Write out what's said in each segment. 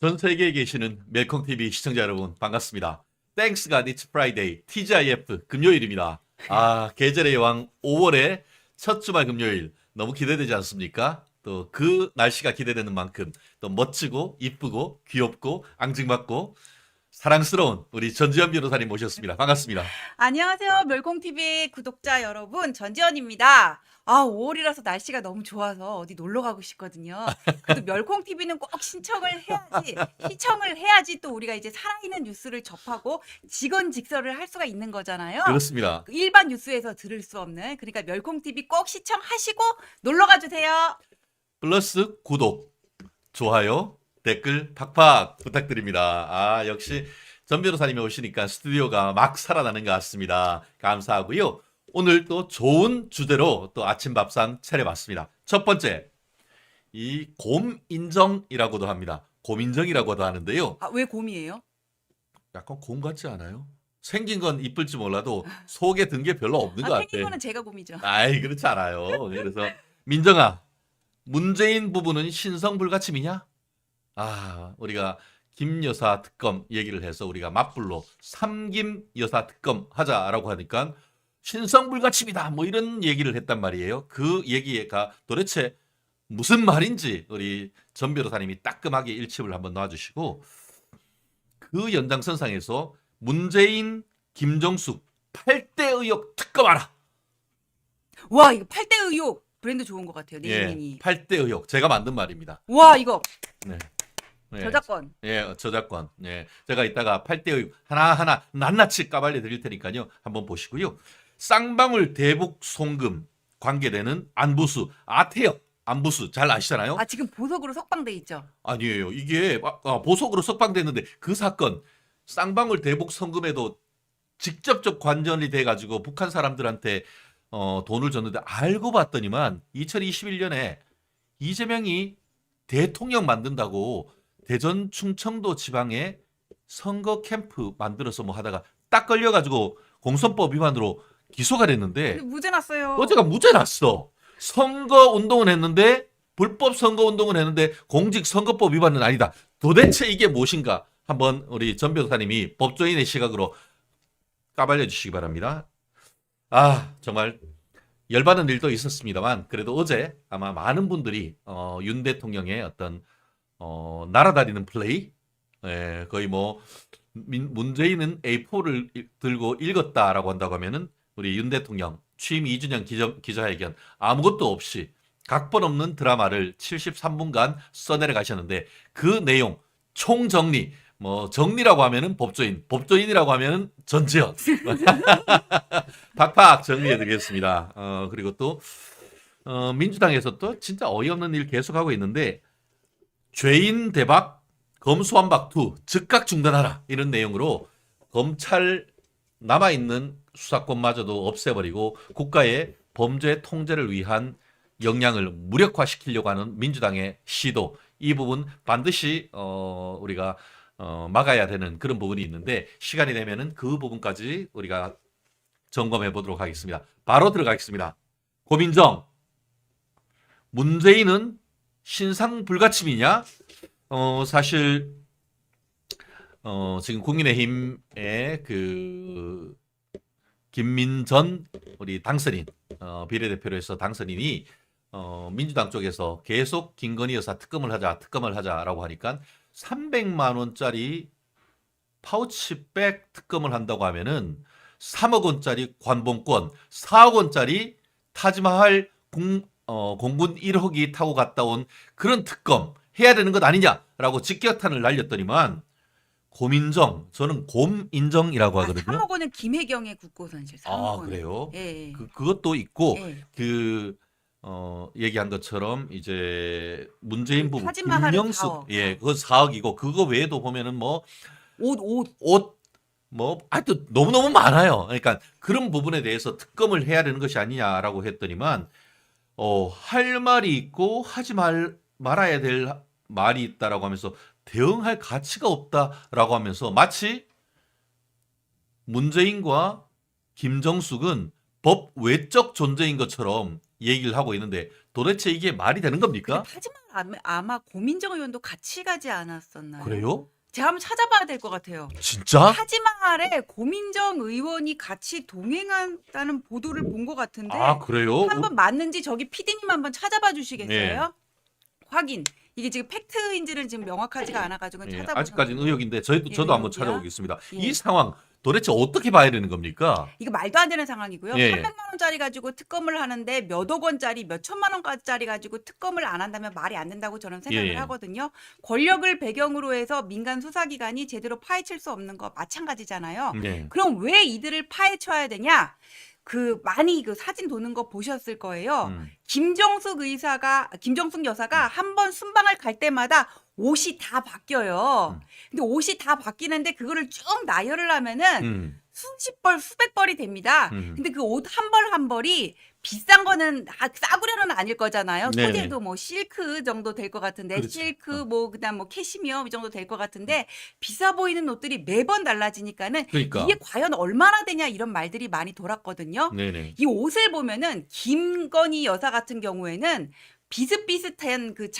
전 세계에 계시는 멜콩TV 시청자 여러분 반갑습니다. 땡스가 It's Friday, TGIF 금요일입니다. 계절의 여왕 5월의 첫 주말 금요일 너무 기대되지 않습니까? 또 그 날씨가 기대되는 만큼 또 멋지고 이쁘고 귀엽고 앙증맞고 사랑스러운 우리 전지현 변호사님 모셨습니다. 반갑습니다. 안녕하세요. 멸콩TV 구독자 여러분. 전지현입니다. 5월이라서 날씨가 너무 좋아서 어디 놀러 가고 싶거든요. 그래도 멸콩TV는 꼭 시청을 해야지 또 우리가 이제 살아있는 뉴스를 접하고 직언직설을 할 수가 있는 거잖아요. 그렇습니다. 일반 뉴스에서 들을 수 없는. 그러니까 멸콩TV 꼭 시청하시고 놀러 가주세요. 플러스 구독, 좋아요, 댓글 팍팍 부탁드립니다. 역시 전 변호사님이 오시니까 스튜디오가 막 살아나는 것 같습니다. 감사하고요. 오늘 또 좋은 주제로 또 아침 밥상 차려봤습니다. 첫 번째, 이 곰인정이라고도 합니다. 곰인정이라고도 하는데요. 왜 곰이에요? 약간 곰 같지 않아요? 생긴 건 이쁠지 몰라도 속에 든 게 별로 없는 것 같아. 생긴 거는 제가 곰이죠. 그렇지 않아요. 그래서 민정아, 문재인 부부는 신성불가침이냐? 우리가 김 여사 특검 얘기를 해서 우리가 맞불로 삼김 여사 특검 하자라고 하니까 신성불가침이다 뭐 이런 얘기를 했단 말이에요. 그 얘기가 도대체 무슨 말인지 우리 전 변호사님이 따끔하게 일침을 한번 놔주시고, 그 연장선상에서 문재인, 김정숙 8대 의혹 특검하라. 와, 이거 8대 의혹 브랜드 좋은 것 같아요. 네이밍이. 8대 의혹 제가 만든 말입니다. 와, 이거 네. 네. 저작권. 저작권. 제가 이따가 8대 의혹 하나하나 낱낱이 까발려 드릴 테니까요. 한번 보시고요. 쌍방울 대북 송금 관계되는 안부수, 아태혁 안부수 잘 아시잖아요? 지금 보석으로 석방돼 있죠. 아니에요. 이게 보석으로 석방됐는데 그 사건 쌍방울 대북 송금에도 직접적 관전이 돼가지고 북한 사람들한테 돈을 줬는데 알고 봤더니만 2021년에 이재명이 대통령 만든다고 대전 충청도 지방에 선거 캠프 만들어서 뭐 하다가 딱 걸려가지고 공선법 위반으로 기소가 됐는데 무죄 났어요. 어제가 무죄 났어. 선거 운동은 했는데 불법 선거 운동은 했는데 공직선거법 위반은 아니다. 도대체 이게 무엇인가? 한번 우리 전 변호사님이 법조인의 시각으로 까발려 주시기 바랍니다. 정말 열받은 일도 있었습니다만 그래도 어제 아마 많은 분들이 윤 대통령의 어떤 날아다니는 플레이, 거의 뭐 문재인은 A4를 들고 읽었다라고 한다고 하면은 우리 윤 대통령 취임 2주년 기자회견 아무것도 없이 각본 없는 드라마를 73분간 써내려 가셨는데 그 내용 총정리, 뭐 정리라고 하면은 법조인이라고 하면은 전지현 팍팍 정리해 드리겠습니다. 그리고 또 민주당에서 또 진짜 어이없는 일 계속하고 있는데 죄인 대박 검수완박 2 즉각 중단하라 이런 내용으로 검찰 남아있는 수사권마저도 없애버리고 국가의 범죄 통제를 위한 역량을 무력화시키려고 하는 민주당의 시도, 이 부분 반드시 우리가 막아야 되는 그런 부분이 있는데 시간이 되면은 그 부분까지 우리가 점검해 보도록 하겠습니다. 바로 들어가겠습니다. 고민정, 문재인은 신상불가침이냐? 사실 지금 국민의힘의 그 김민전 우리 당선인, 비례대표로 해서 당선인이 민주당 쪽에서 계속 김건희 여사 특검을 하자라고 하니까 300만 원짜리 파우치백 특검을 한다고 하면은 3억 원짜리 관봉권, 4억 원짜리 타지마할 공군 1호기 타고 갔다 온 그런 특검 해야 되는 것 아니냐라고 직격탄을 날렸더니만 곰인정, 저는 곰인정이라고 하거든요. 3억 원은 김혜경의 국고선실. 3억 원. 그래요? 예. 그것도 있고 예. 얘기한 것처럼 이제 문재인 부부 타지마할은 김명숙 4억. 그거 4억이고 그거 외에도 보면은 뭐 옷. 뭐 하여튼 너무너무 많아요. 그러니까 그런 부분에 대해서 특검을 해야 되는 것이 아니냐라고 했더니만 할 말이 있고 하지 말아야 될 말이 있다라고 하면서 대응할 가치가 없다라고 하면서 마치 문재인과 김정숙은 법 외적 존재인 것처럼 얘기를 하고 있는데 도대체 이게 말이 되는 근데 겁니까? 타지말 아마 고민정 의원도 같이 가지 않았었나요? 그래요? 제가 한번 찾아봐야 될 것 같아요. 진짜? 타지마할에 고민정 의원이 같이 동행한다는 보도를 본 것 같은데 아, 그래요? 한번 맞는지 저기 PD님 한번 찾아봐 주시겠어요? 네. 확인. 이게 지금 팩트인지는 지금 명확하지가 않아가지고 예, 찾아보면 아직까지는 의혹인데 저도 예, 한번 의혹이야. 찾아보겠습니다. 예. 이 상황 도대체 어떻게 봐야 되는 겁니까? 이거 말도 안 되는 상황이고요. 예. 300만 원짜리 가지고 특검을 하는데 몇억 원짜리 몇 천만 원짜리 가지고 특검을 안 한다면 말이 안 된다고 저는 생각을 예. 하거든요. 권력을 배경으로 해서 민간 수사기관이 제대로 파헤칠 수 없는 거 마찬가지잖아요. 네. 그럼 왜 이들을 파헤쳐야 되냐? 많이 그 사진 도는 거 보셨을 거예요. 김정숙 여사가 한 번 순방을 갈 때마다 옷이 다 바뀌어요. 근데 옷이 다 바뀌는데 그거를 쭉 나열을 하면은 수십 벌, 수백 벌이 됩니다. 근데 그 옷 한 벌 한 벌이 비싼 거는 싸구려는 아닐 거잖아요. 네네. 소재도 뭐 실크 정도 될 것 같은데 그렇죠. 실크 뭐 그다음 뭐 캐시미어 이 정도 될 것 같은데 비싸 보이는 옷들이 매번 달라지니까는 그러니까. 이게 과연 얼마나 되냐 이런 말들이 많이 돌았거든요. 네네. 이 옷을 보면은 김건희 여사 같은 경우에는 비슷비슷한 그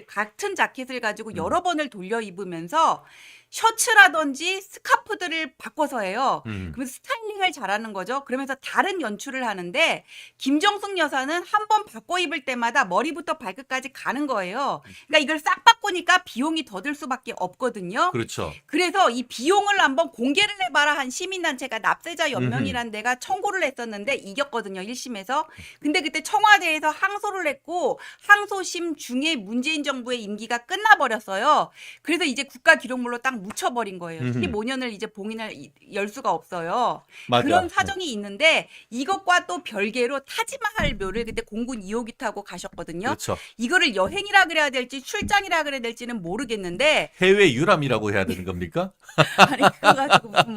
같은 자켓을 가지고 여러 번을 돌려 입으면서 셔츠라든지 스카프들을 바꿔서 해요. 그러면서 스타일링을 잘하는 거죠. 그러면서 다른 연출을 하는데 김정숙 여사는 한 번 바꿔 입을 때마다 머리부터 발끝까지 가는 거예요. 그러니까 이걸 싹 바꾸니까 비용이 더 들 수밖에 없거든요. 그렇죠. 그래서 이 비용을 한번 공개를 해봐라 한 시민단체가 납세자 연명이라는 데가 청구를 했었는데 이겼거든요. 1심에서. 근데 그때 청와대에서 항소를 했고 항소심 중에 문재인 정부의 임기가 끝나버렸어요. 그래서 이제 국가기록물로 딱 묻혀버린 거예요. 15년을 이제 봉인을 열 수가 없어요. 맞아. 그런 사정이 있는데 이것과 또 별개로 타지마할 묘를 그때 공군 2호기 타고 가셨거든요. 그렇죠. 이거를 여행이라 그래야 될지 출장이라 그래야 될지는 모르겠는데 해외 유람이라고 해야 되는 겁니까? 아니 그거 가지고 무슨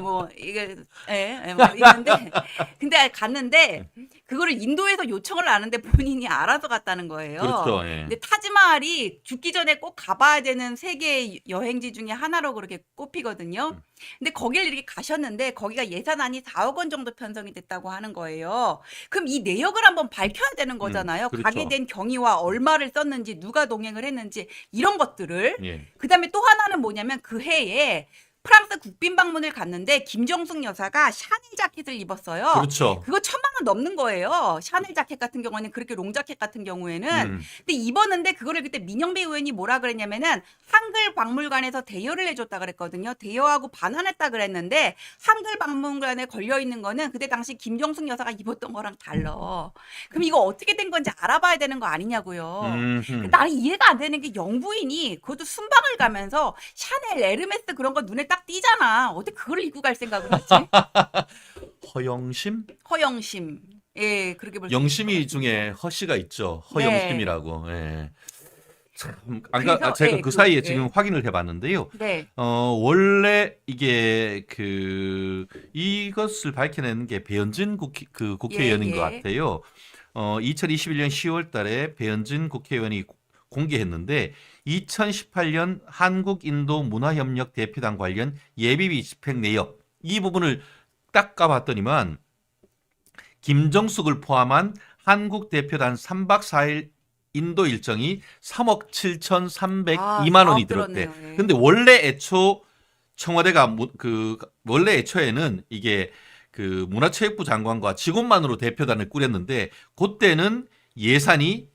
뭐 있는데 근데 갔는데 그거를 인도에서 요청을 하는데 본인이 알아서 갔다는 거예요. 그렇죠. 예. 근데 타지마할이 죽기 전에 꼭 가봐야 되는 세계 여행지 중에 하나로 그렇게 꼽히거든요. 근데 거길 이렇게 가셨는데 거기가 예산안이 4억 원 정도 편성이 됐다고 하는 거예요. 그럼 이 내역을 한번 밝혀야 되는 거잖아요. 그렇죠. 가게 된 경위와 얼마를 썼는지 누가 동행을 했는지 이런 것들을 예. 그다음에 또 하나는 뭐냐면 그 해에 프랑스 국빈 방문을 갔는데 김정숙 여사가 샤넬 자켓을 입었어요. 그렇죠. 그거 1,000만 원 넘는 거예요. 샤넬 자켓 같은 경우에는 그렇게 롱 자켓 같은 경우에는. 근데 입었는데 그거를 그때 민영배 의원이 뭐라 그랬냐면은 한글 박물관에서 대여를 해줬다 그랬거든요. 대여하고 반환했다 그랬는데 한글 박물관에 걸려 있는 거는 그때 당시 김정숙 여사가 입었던 거랑 달라. 그럼 이거 어떻게 된 건지 알아봐야 되는 거 아니냐고요. 나는 이해가 안 되는 게 영부인이 그것도 순방을 가면서 샤넬, 에르메스 그런 거 눈에 딱 띄잖아. 어떻게 그걸 입고 갈 생각을 했지? 허영심? 허영심. 예, 그렇게 볼 수 영심이 있을 것 중에 허씨가 있죠. 네. 허영심이라고. 예. 참, 그래서, 제가 예, 그 사이에 예. 지금 확인을 해봤는데요. 네. 원래 이게 이것을 밝혀낸 게 배현진 국회의원인 예, 것 예. 같아요. 2021년 10월달에 배현진 국회의원이 공개했는데 2018년 한국인도문화협력 대표단 관련 예비비 집행 내역 이 부분을 딱 까봤더니만 김정숙을 포함한 한국 대표단 3박 4일 인도 일정이 3억 7,302만 원이 들었대. 들었네요. 예. 근데 원래 청와대가 원래 애초에는 이게 문화체육부 장관과 직원만으로 대표단을 꾸렸는데 그때는 예산이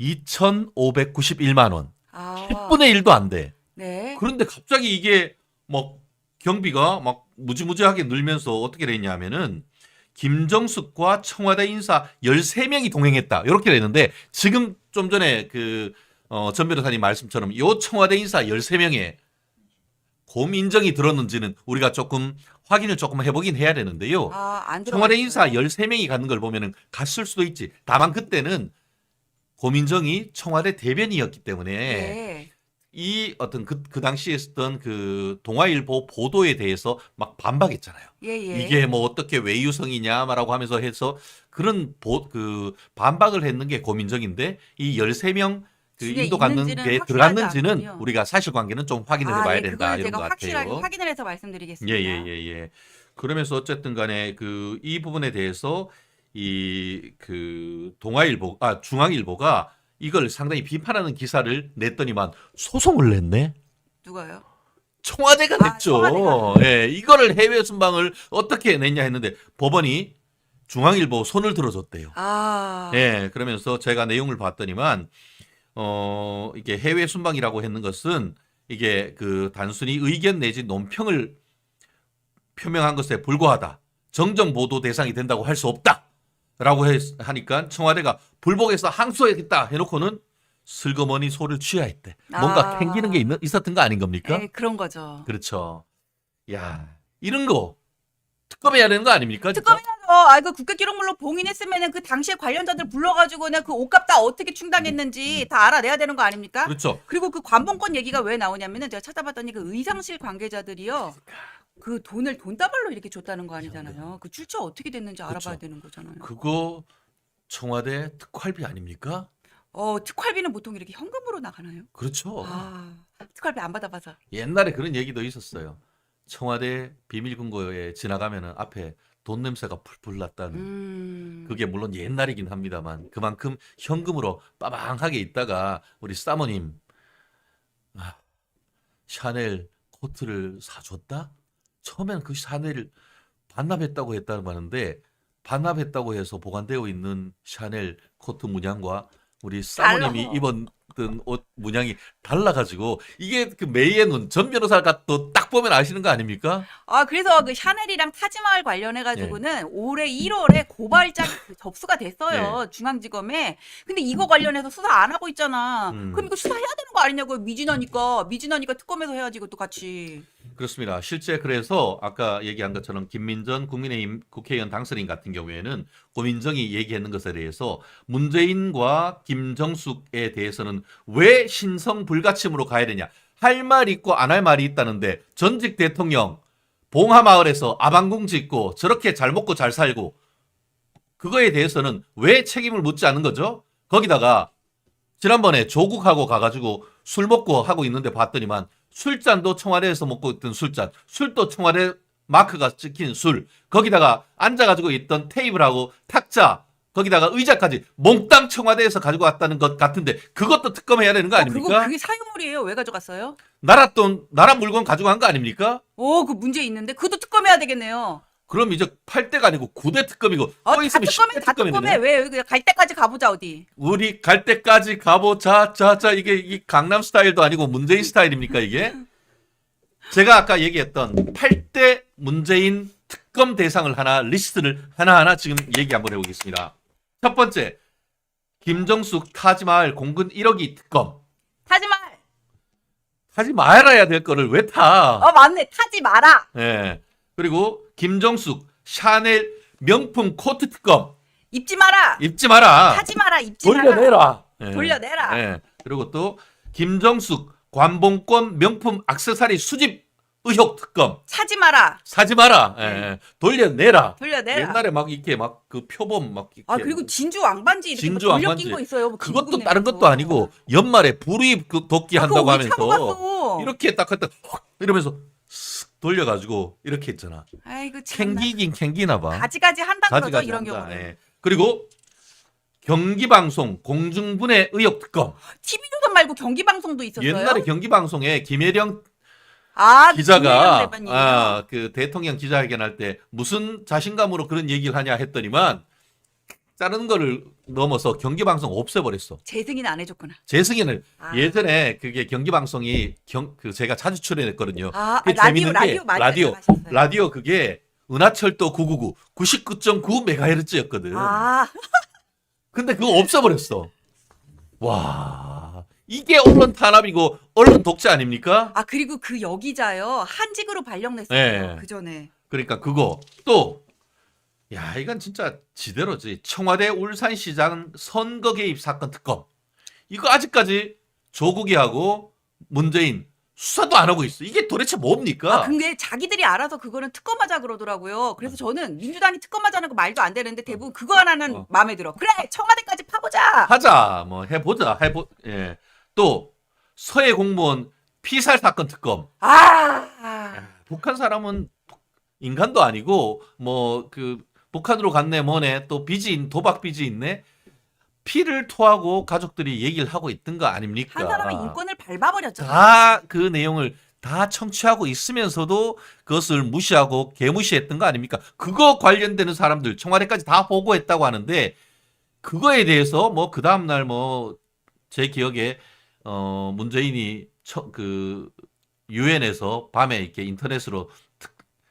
2,591만 원. 아, 10분의 1도 안 돼. 네. 그런데 갑자기 이게 막 경비가 막 무지무지하게 늘면서 어떻게 됐냐면은 김정숙과 청와대 인사 13명이 동행했다. 이렇게 되는데 지금 좀 전에 전 변호사님 말씀처럼 요 청와대 인사 13명에 고민정이 들었는지는 우리가 조금 확인을 조금 해보긴 해야 되는데요. 안 청와대 들어갔어요. 인사 13명이 가는 걸 보면은 갔을 수도 있지. 다만 그때는 고민정이 청와대 대변인이었기 때문에 네. 이 어떤 그 당시에 썼던 동아일보 보도에 대해서 막 반박했잖아요. 예, 예. 이게 뭐 어떻게 외유성이냐라고 하면서 해서 그런 반박을 했는 게 고민정인데 이 13명 중에 인도 가는 있는지는 게 확실하지 들어갔는지는 않군요. 우리가 사실관계는 좀 확인을 해봐야 예, 된다 그걸 이런 제가 것 확실하게 같아요. 확인을 해서 말씀드리겠습니다. 예. 그러면서 어쨌든 간에 이 부분에 대해서 이 그 중앙일보가 이걸 상당히 비판하는 기사를 냈더니만 소송을 냈네. 누가요? 청와대가 아, 냈죠. 청와대가. 예, 이거를 해외 순방을 어떻게 냈냐 했는데 법원이 중앙일보 손을 들어줬대요. 아, 예, 그러면서 제가 내용을 봤더니만 이게 해외 순방이라고 했는 것은 이게 그 단순히 의견 내지 논평을 표명한 것에 불과하다. 정정 보도 대상이 된다고 할 수 없다라고 하니까 청와대가 불복해서 항소하겠다 해놓고는 슬그머니 소를 취하했대. 뭔가 아. 캥기는 게 있었던 거 아닌 겁니까? 네, 그런 거죠. 그렇죠. 야, 이런 거 특검해야 되는 거 아닙니까? 진짜? 특검이라서 아 이거 국가기록물로 봉인했으면은 그 당시에 관련자들 불러가지고는 그 옷값 다 어떻게 충당했는지 다 알아내야 되는 거 아닙니까? 그렇죠. 그리고 그 관봉권 얘기가 왜 나오냐면은 제가 찾아봤더니 그 의상실 관계자들이요. 그 돈을 돈다발로 이렇게 줬다는 거 아니잖아요. 그 출처 어떻게 됐는지 알아봐야 그렇죠. 되는 거잖아요. 그거 청와대 특활비 아닙니까? 특활비는 보통 이렇게 현금으로 나가나요? 그렇죠. 아, 특활비 안 받아봐서. 옛날에 그런 얘기도 있었어요. 청와대 비밀금고에 지나가면은 앞에 돈 냄새가 풀풀 났다는. 그게 물론 옛날이긴 합니다만 그만큼 현금으로 빠방하게 있다가 우리 사모님 샤넬 코트를 사줬다? 처음에는 그 샤넬을 반납했다고 했다고 하는데 반납했다고 해서 보관되어 있는 샤넬 코트 문양과 우리 사모님이 달라. 입었던 옷 문양이 달라가지고 이게 그 메이의 눈 전 변호사가 또 딱 보면 아시는 거 아닙니까? 아, 그래서 그 샤넬이랑 타지마을 관련해가지고는 올해 1월에 고발장 접수가 됐어요. 중앙지검에. 근데 이거 관련해서 수사 안 하고 있잖아. 그럼 이거 수사해야 되는 거 아니냐고요. 미진하니까. 미진하니까 특검에서 해야지 이것도 같이. 그렇습니다. 실제 그래서 아까 얘기한 것처럼 김민전 국민의힘 국회의원 당선인 같은 경우에는 고민정이 얘기했는 것에 대해서 문재인과 김정숙에 대해서는 왜 신성 불가침으로 가야 되냐. 할 말 있고 안 할 말이 있다는데 전직 대통령 봉하마을에서 아방궁 짓고 저렇게 잘 먹고 잘 살고 그거에 대해서는 왜 책임을 묻지 않는 거죠? 거기다가 지난번에 조국하고 가가지고 술 먹고 하고 있는데 봤더니만 술잔도 청와대에서 먹고 있던 술잔, 술도 청와대 마크가 찍힌 술, 거기다가 앉아가지고 있던 테이블하고 탁자, 거기다가 의자까지 몽땅 청와대에서 가지고 왔다는 것 같은데 그것도 특검해야 되는 거 아닙니까? 그거 그게 사유물이에요. 왜 가져갔어요? 나라 돈, 나라 물건 가지고 간 거 아닙니까? 그 문제 있는데 그것도 특검해야 되겠네요. 그럼 이제 8대가 아니고 9대 특검이고 또 다 있으면 특검해, 10대 다 특검해. 특검이네. 왜 그냥 갈 때까지 가보자 어디. 우리 갈 때까지 가보자. 자, 이게 이 강남 스타일도 아니고 문재인 스타일입니까, 이게? 제가 아까 얘기했던 8대 문재인 특검 대상을 리스트를 하나하나 지금 얘기 한번 해보겠습니다. 첫 번째, 김정숙 타지마을 공근 1억이 특검. 타지마. 타지 말아야 될 거를 왜 타? 맞네. 타지 마라. 예. 그리고 김정숙 샤넬 명품 코트 특검. 입지 마라. 입지 마라. 타지 마라. 입지 마라. 돌려내라. 예. 돌려내라. 예. 그리고 또 김정숙 관봉권 명품 액세서리 수집 의혹 특검. 사지 마라. 사지 마라. 예. 돌려내라. 돌려내라. 옛날에 막 이렇게 막 그 표범 막 이렇게 그리고 진주 왕반지 이렇게 진주 뭐 돌려 왕반지. 낀 거 있어요. 뭐 그것도 김국 다른 내면서. 것도 아니고 연말에 불이 그 돋기 그거 한다고 우리 차고 하면서 갔어. 이렇게 딱 했다 이러면서 쓱 돌려가지고 이렇게 했잖아. 아이고 참. 캥기긴 캥기나 봐. 가지가지 한다 그러죠 가지가지 이런 한다. 경우는. 예. 그리고 경기방송 공중분해 의혹 특검. TV 조선 말고 경기 방송도 있었어요. 옛날에 경기방송에 김혜령 김혜령 기자가 대변인이요. 그 대통령 기자회견할 때 무슨 자신감으로 그런 얘기를 하냐 했더니만 다른 거를 넘어서 경기방송 없애버렸어. 재승인 안 해줬구나. 재승인을 아. 예전에 그게 경기방송이 그 제가 자주 출연했거든요. 그게 라디오 재밌는 게 많이 라디오 나가셨어요. 라디오 그게 은하철도 999 99.9MHz였거든. 근데 그거 없애버렸어. 와, 이게 언론 탄압이고 언론 독재 아닙니까? 그리고 그 여기자요 한직으로 발령냈어요. 네. 그 전에. 그러니까 그거 또 야, 이건 진짜 지대로지. 청와대 울산시장 선거 개입 사건 특검. 이거 아직까지 조국이하고 문재인 수사도 안 하고 있어. 이게 도대체 뭡니까? 근데 자기들이 알아서 그거는 특검하자 그러더라고요. 그래서 저는 민주당이 특검하자는 거 말도 안 되는데 대부분 그거 하나는 마음에 들어. 그래 청와대까지 파보자. 하자. 뭐 해보자. 예. 또 서해 공무원 피살 사건 특검. 북한 사람은 인간도 아니고 뭐 그 북한으로 갔네 뭐네 또 빚이 도박 빚이 있네. 피를 토하고 가족들이 얘기를 하고 있던 거 아닙니까? 한 사람의 인권을 밟아버렸죠. 다 그 내용을 다 청취하고 있으면서도 그것을 무시하고 개무시했던 거 아닙니까? 그거 관련되는 사람들 청와대까지 다 보고했다고 하는데 그거에 대해서 뭐 그 다음 날 뭐 제 기억에 문재인이 그 유엔에서 밤에 이렇게 인터넷으로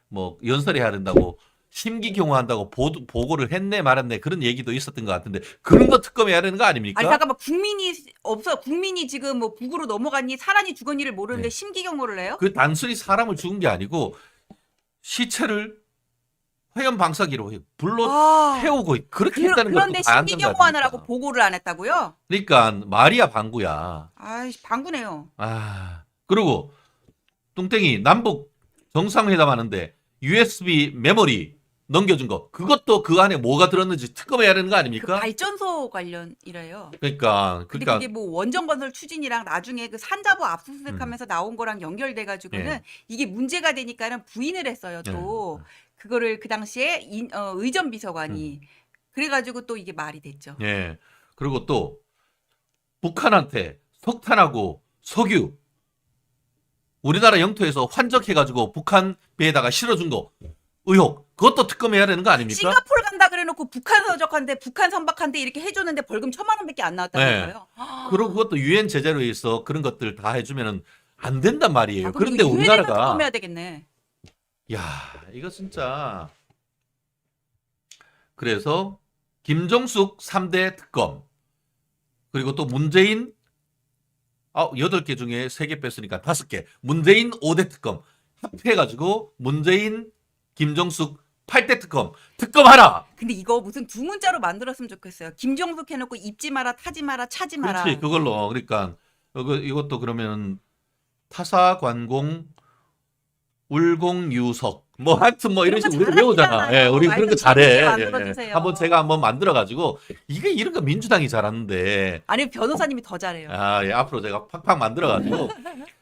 뭐 연설해야 된다고 심기경호한다고 보고를 했네 말았네 그런 얘기도 있었던 것 같은데 그런 거 특검해야 되는 거 아닙니까? 아니 잠깐만 국민이 지금 뭐 북으로 넘어갔니 살았니 죽었니를 모르는데 네. 심기경호를 해요? 그 단순히 사람을 죽은 게 아니고 시체를 화염 방사기로 불로 태우고 그렇게 했다는 그런데 것도 봐야 한다는 거 심기경호하느라고 아닙니까? 보고를 안 했다고요? 그러니까 말이야 방구야. 아이 방구네요. 그리고 뚱땡이 남북 정상회담 하는데 USB 메모리 넘겨준 거 그것도 그 안에 뭐가 들었는지 특검해야 되는 거 그 아닙니까? 발전소 관련이래요. 그러니까 근데 그게 뭐 원전건설 추진이랑 나중에 그 산자부 압수수색하면서 나온 거랑 연결돼 가지고는 예. 이게 문제가 되니까는 부인을 했어요. 또 그거를 그 당시에 의전 비서관이 그래가지고 또 이게 말이 됐죠. 예. 그리고 또 북한한테 석탄하고 석유 우리나라 영토에서 환적해가지고 북한 배에다가 실어준 거 의혹 그것도 특검해야 되는 거 아닙니까? 싱가포르 간다 그래놓고 북한 서적한데 북한 선박한테 이렇게 해줬는데 벌금 1,000만 원밖에 안 나왔다면서요? 그리고 그것도 유엔 제재로 해서 그런 것들 다 해주면은 안 된단 말이에요. 그럼 그런데 이거 유엔에서 우리나라가 특검해야 되겠네. 야 이거 진짜 그래서 김정숙 3대 특검 그리고 또 문재인 8개 중에 3개 뺐으니까 5개 문재인 5대 특검 합해가지고 문재인 김정숙 8대 특검하라. 근데 이거 무슨 두 문자로 만들었으면 좋겠어요. 김정숙 해놓고 입지 마라, 타지 마라, 차지 마라. 그렇지 그걸로 그러니까 이것도 그러면 타사관공 울공유석 뭐 하여튼 뭐 이런 그런 거 식으로 우리 배우잖아. 잘하시잖아요. 예, 우리 그런 거 말씀 잘해. 재밌게 예, 만들어주세요. 한번 제가 한번 만들어가지고 이게 이런 거 민주당이 잘하는데 아니 변호사님이 더 잘해요. 예, 앞으로 제가 팍팍 만들어가지고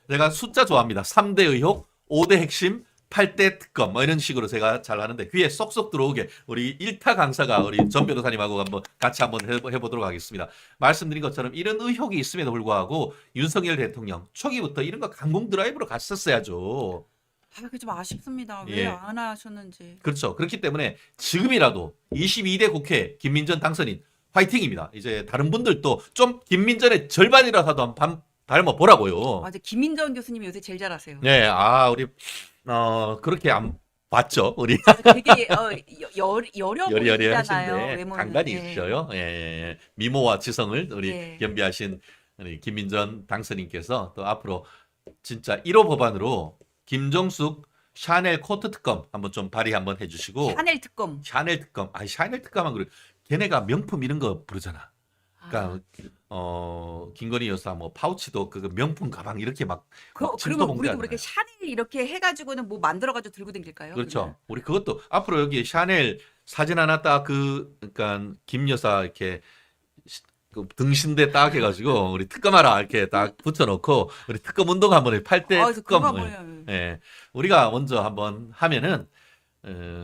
제가 숫자 좋아합니다. 3대 의혹, 5대 핵심, 8대 특검 뭐 이런 식으로 제가 잘 하는데 귀에 쏙쏙 들어오게 우리 1타 강사가 우리 전 변호사님하고 한번 같이 한번 해보도록 하겠습니다. 말씀드린 것처럼 이런 의혹이 있음에도 불구하고 윤석열 대통령 초기부터 이런 거 강공 드라이브로 갔었어야죠. 그게 좀 아쉽습니다. 예. 왜 안 하셨는지. 그렇죠. 그렇기 때문에 지금이라도 22대 국회 김민전 당선인 화이팅입니다. 이제 다른 분들도 좀 김민전의 절반이라도 한번 닮아 보라고요. 맞아, 김민정 교수님이 요새 제일 잘하세요. 네, 우리 그렇게 안 봤죠, 우리 되게 여려 보이잖아요. 여리여리하신데 외모는. 간간히 예. 있어요. 예. 미모와 지성을 우리 예. 겸비하신 우리 김민전 당선인께서 또 앞으로 진짜 1호 법안으로 김정숙 샤넬 코트 특검 한번 좀 발의 한번 해주시고 샤넬 특검. 샤넬 특검, 샤넬 특검은 그래. 걔네가 명품 이런 거 부르잖아. 그러니까 김건희 여사 뭐 파우치도 그 명품 가방 이렇게 막 그러면 진도 우리도 그렇게 샤넬 이렇게 해가지고는 뭐 만들어가지고 들고 다닐까요? 그렇죠. 우리 그것도 앞으로 여기 샤넬 사진 하나 딱 그러니까 김 여사 이렇게 그 등신대 딱 해가지고 우리 특검하라 이렇게 딱 붙여놓고 우리 특검 운동 한번 해. 8대 특검. 예, 우리가 먼저 한번 하면은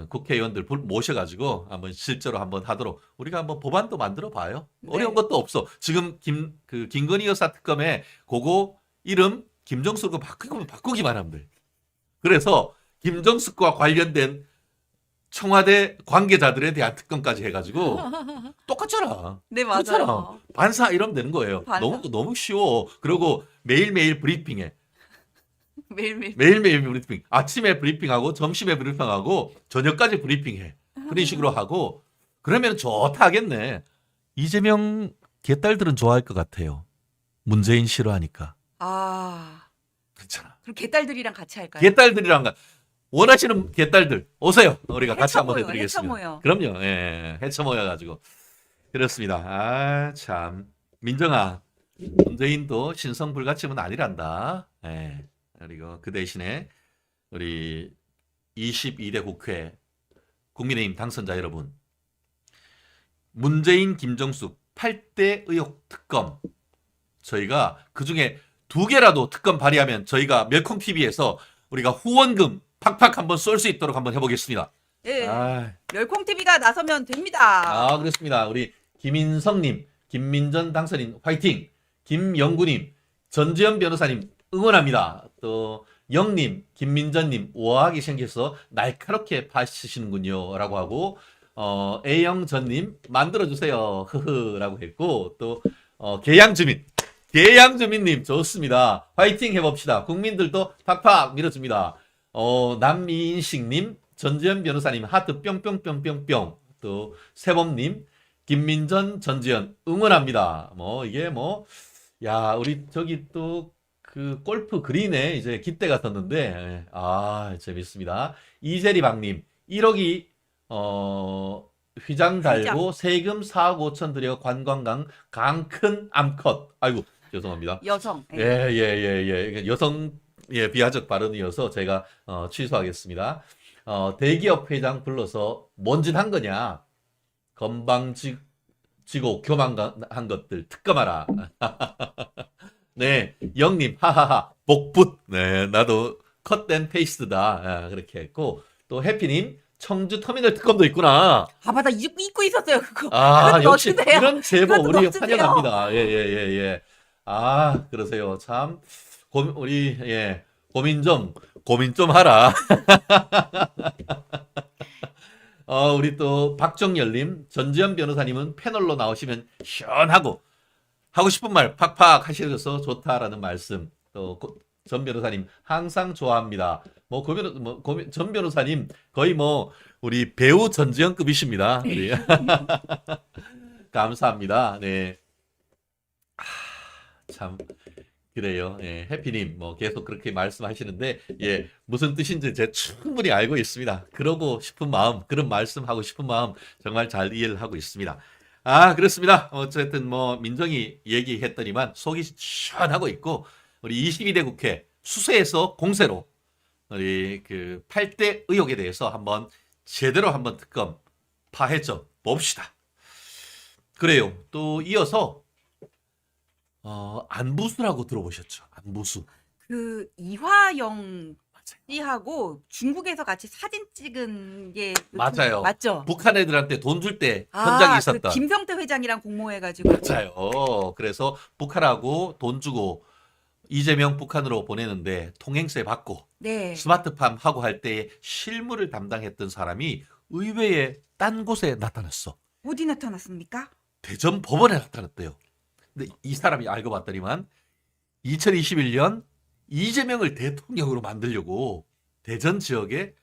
국회의원들 모셔가지고 한번 실제로 한번 하도록 우리가 한번 법안도 만들어 봐요. 어려운 것도 없어. 지금 김건희 여사 특검에 그거 이름 김정숙으로 바꾸기만 하면 돼. 그래서 김정숙과 관련된 청와대 관계자들에 대한 특검까지 해가지고 똑같잖아. 네, 맞아요. 그렇잖아. 반사 이러면 되는 거예요. 반사. 너무 쉬워. 그리고 매일매일 브리핑해. 매일매일. 매일매일 브리핑. 아침에 브리핑하고 점심에 브리핑하고 저녁까지 브리핑해. 그런 식으로 하고 그러면 좋다 하겠네. 이재명 개딸들은 좋아할 것 같아요. 문재인 싫어하니까. 그렇잖아. 그럼 개딸들이랑 같이 할까요? 개딸들이랑 원하시는 개딸들 오세요. 우리가 같이 한번 해쳐모여, 해드리겠습니다. 해쳐모여. 그럼요. 예, 해쳐 모여가지고 그렇습니다. 참 민정아, 문재인도 신성불가침은 아니란다. 예, 그리고 그 대신에 우리 22대 국회 국민의힘 당선자 여러분, 문재인, 김정숙 8대 의혹 특검 저희가 그 중에 2개라도 특검 발의하면 저희가 멸콩TV에서 우리가 후원금 팍팍 한번 쏠 수 있도록 한번 해보겠습니다. 예. 아, 멸콩 TV가 나서면 됩니다. 그렇습니다. 우리 김인성님, 김민전 당선인 화이팅! 김영구님, 전지현 변호사님 응원합니다. 또 영님, 김민전님 우아하게 생겨서 날카롭게 파시시는군요. 라고 하고 A영전님 만들어주세요. 흐흐라고 했고 또 계양주민님 좋습니다. 화이팅 해봅시다. 국민들도 팍팍 밀어줍니다. 남미인식님, 전지현 변호사님 하트 뿅뿅뿅뿅뿅 또 세범님, 김민전, 전지현 응원합니다. 야 우리 저기 또 그 골프 그린에 이제 깃대가 섰는데 재밌습니다. 이재리박님 1억이 휘장 달고 세금 4억 5천 들여 관광강 강큰 암컷. 아이고 죄송합니다. 여성. 예. 여성 비하적 발언이어서 제가 취소하겠습니다. 대기업 회장 불러서 뭔 짓 한 거냐? 건방지고 교만한 것들 특검하라. 네, 영님 하하하 복붙. 네, 나도 컷된 페이스트다. 그렇게 했고 또 해피님 청주 터미널 특검도 있구나. 맞다. 잊고 있었어요, 그거. 역시 넣어주세요. 이런 제보 그것도 우리 넣어주세요. 환영합니다. 예. 그러세요. 참 우리 고민 좀 하라. 우리 또 박정열님, 전지현 변호사님은 패널로 나오시면 시원하고 하고 싶은 말 팍팍 하셔서 좋다라는 말씀. 또 전 변호사님 항상 좋아합니다. 전 변호사님 거의 우리 배우 전지현급이십니다. 우리. 감사합니다. 네. 참 그래요. 예, 해피님 계속 그렇게 말씀하시는데 무슨 뜻인지 제가 충분히 알고 있습니다. 그러고 싶은 마음, 그런 말씀하고 싶은 마음 정말 잘 이해를 하고 있습니다. 그렇습니다. 어쨌든 민정이 얘기했더니만 속이 시원하고 있고 우리 22대 국회 수세에서 공세로 우리 그 8대 의혹에 대해서 제대로 한번 특검 파헤쳐 봅시다. 그래요. 또 이어서 안부수라고 들어보셨죠? 안부수. 그 이화영 씨하고 중국에서 같이 사진 찍은 게 맞아요. 맞죠? 북한 애들한테 돈 줄 때 현장에 있었던. 그 김성태 회장이랑 공모해가지고. 맞아요. 그래서 북한하고 돈 주고 이재명 북한으로 보내는데 통행세 받고 네. 스마트팜 하고 할 때에 실무를 담당했던 사람이 의외의 딴 곳에 나타났어. 어디 나타났습니까? 대전 법원에 나타났대요. 근데 이 사람이 알고 봤더니만 2021년 이재명을 대통령으로 만들려고 대전 지역에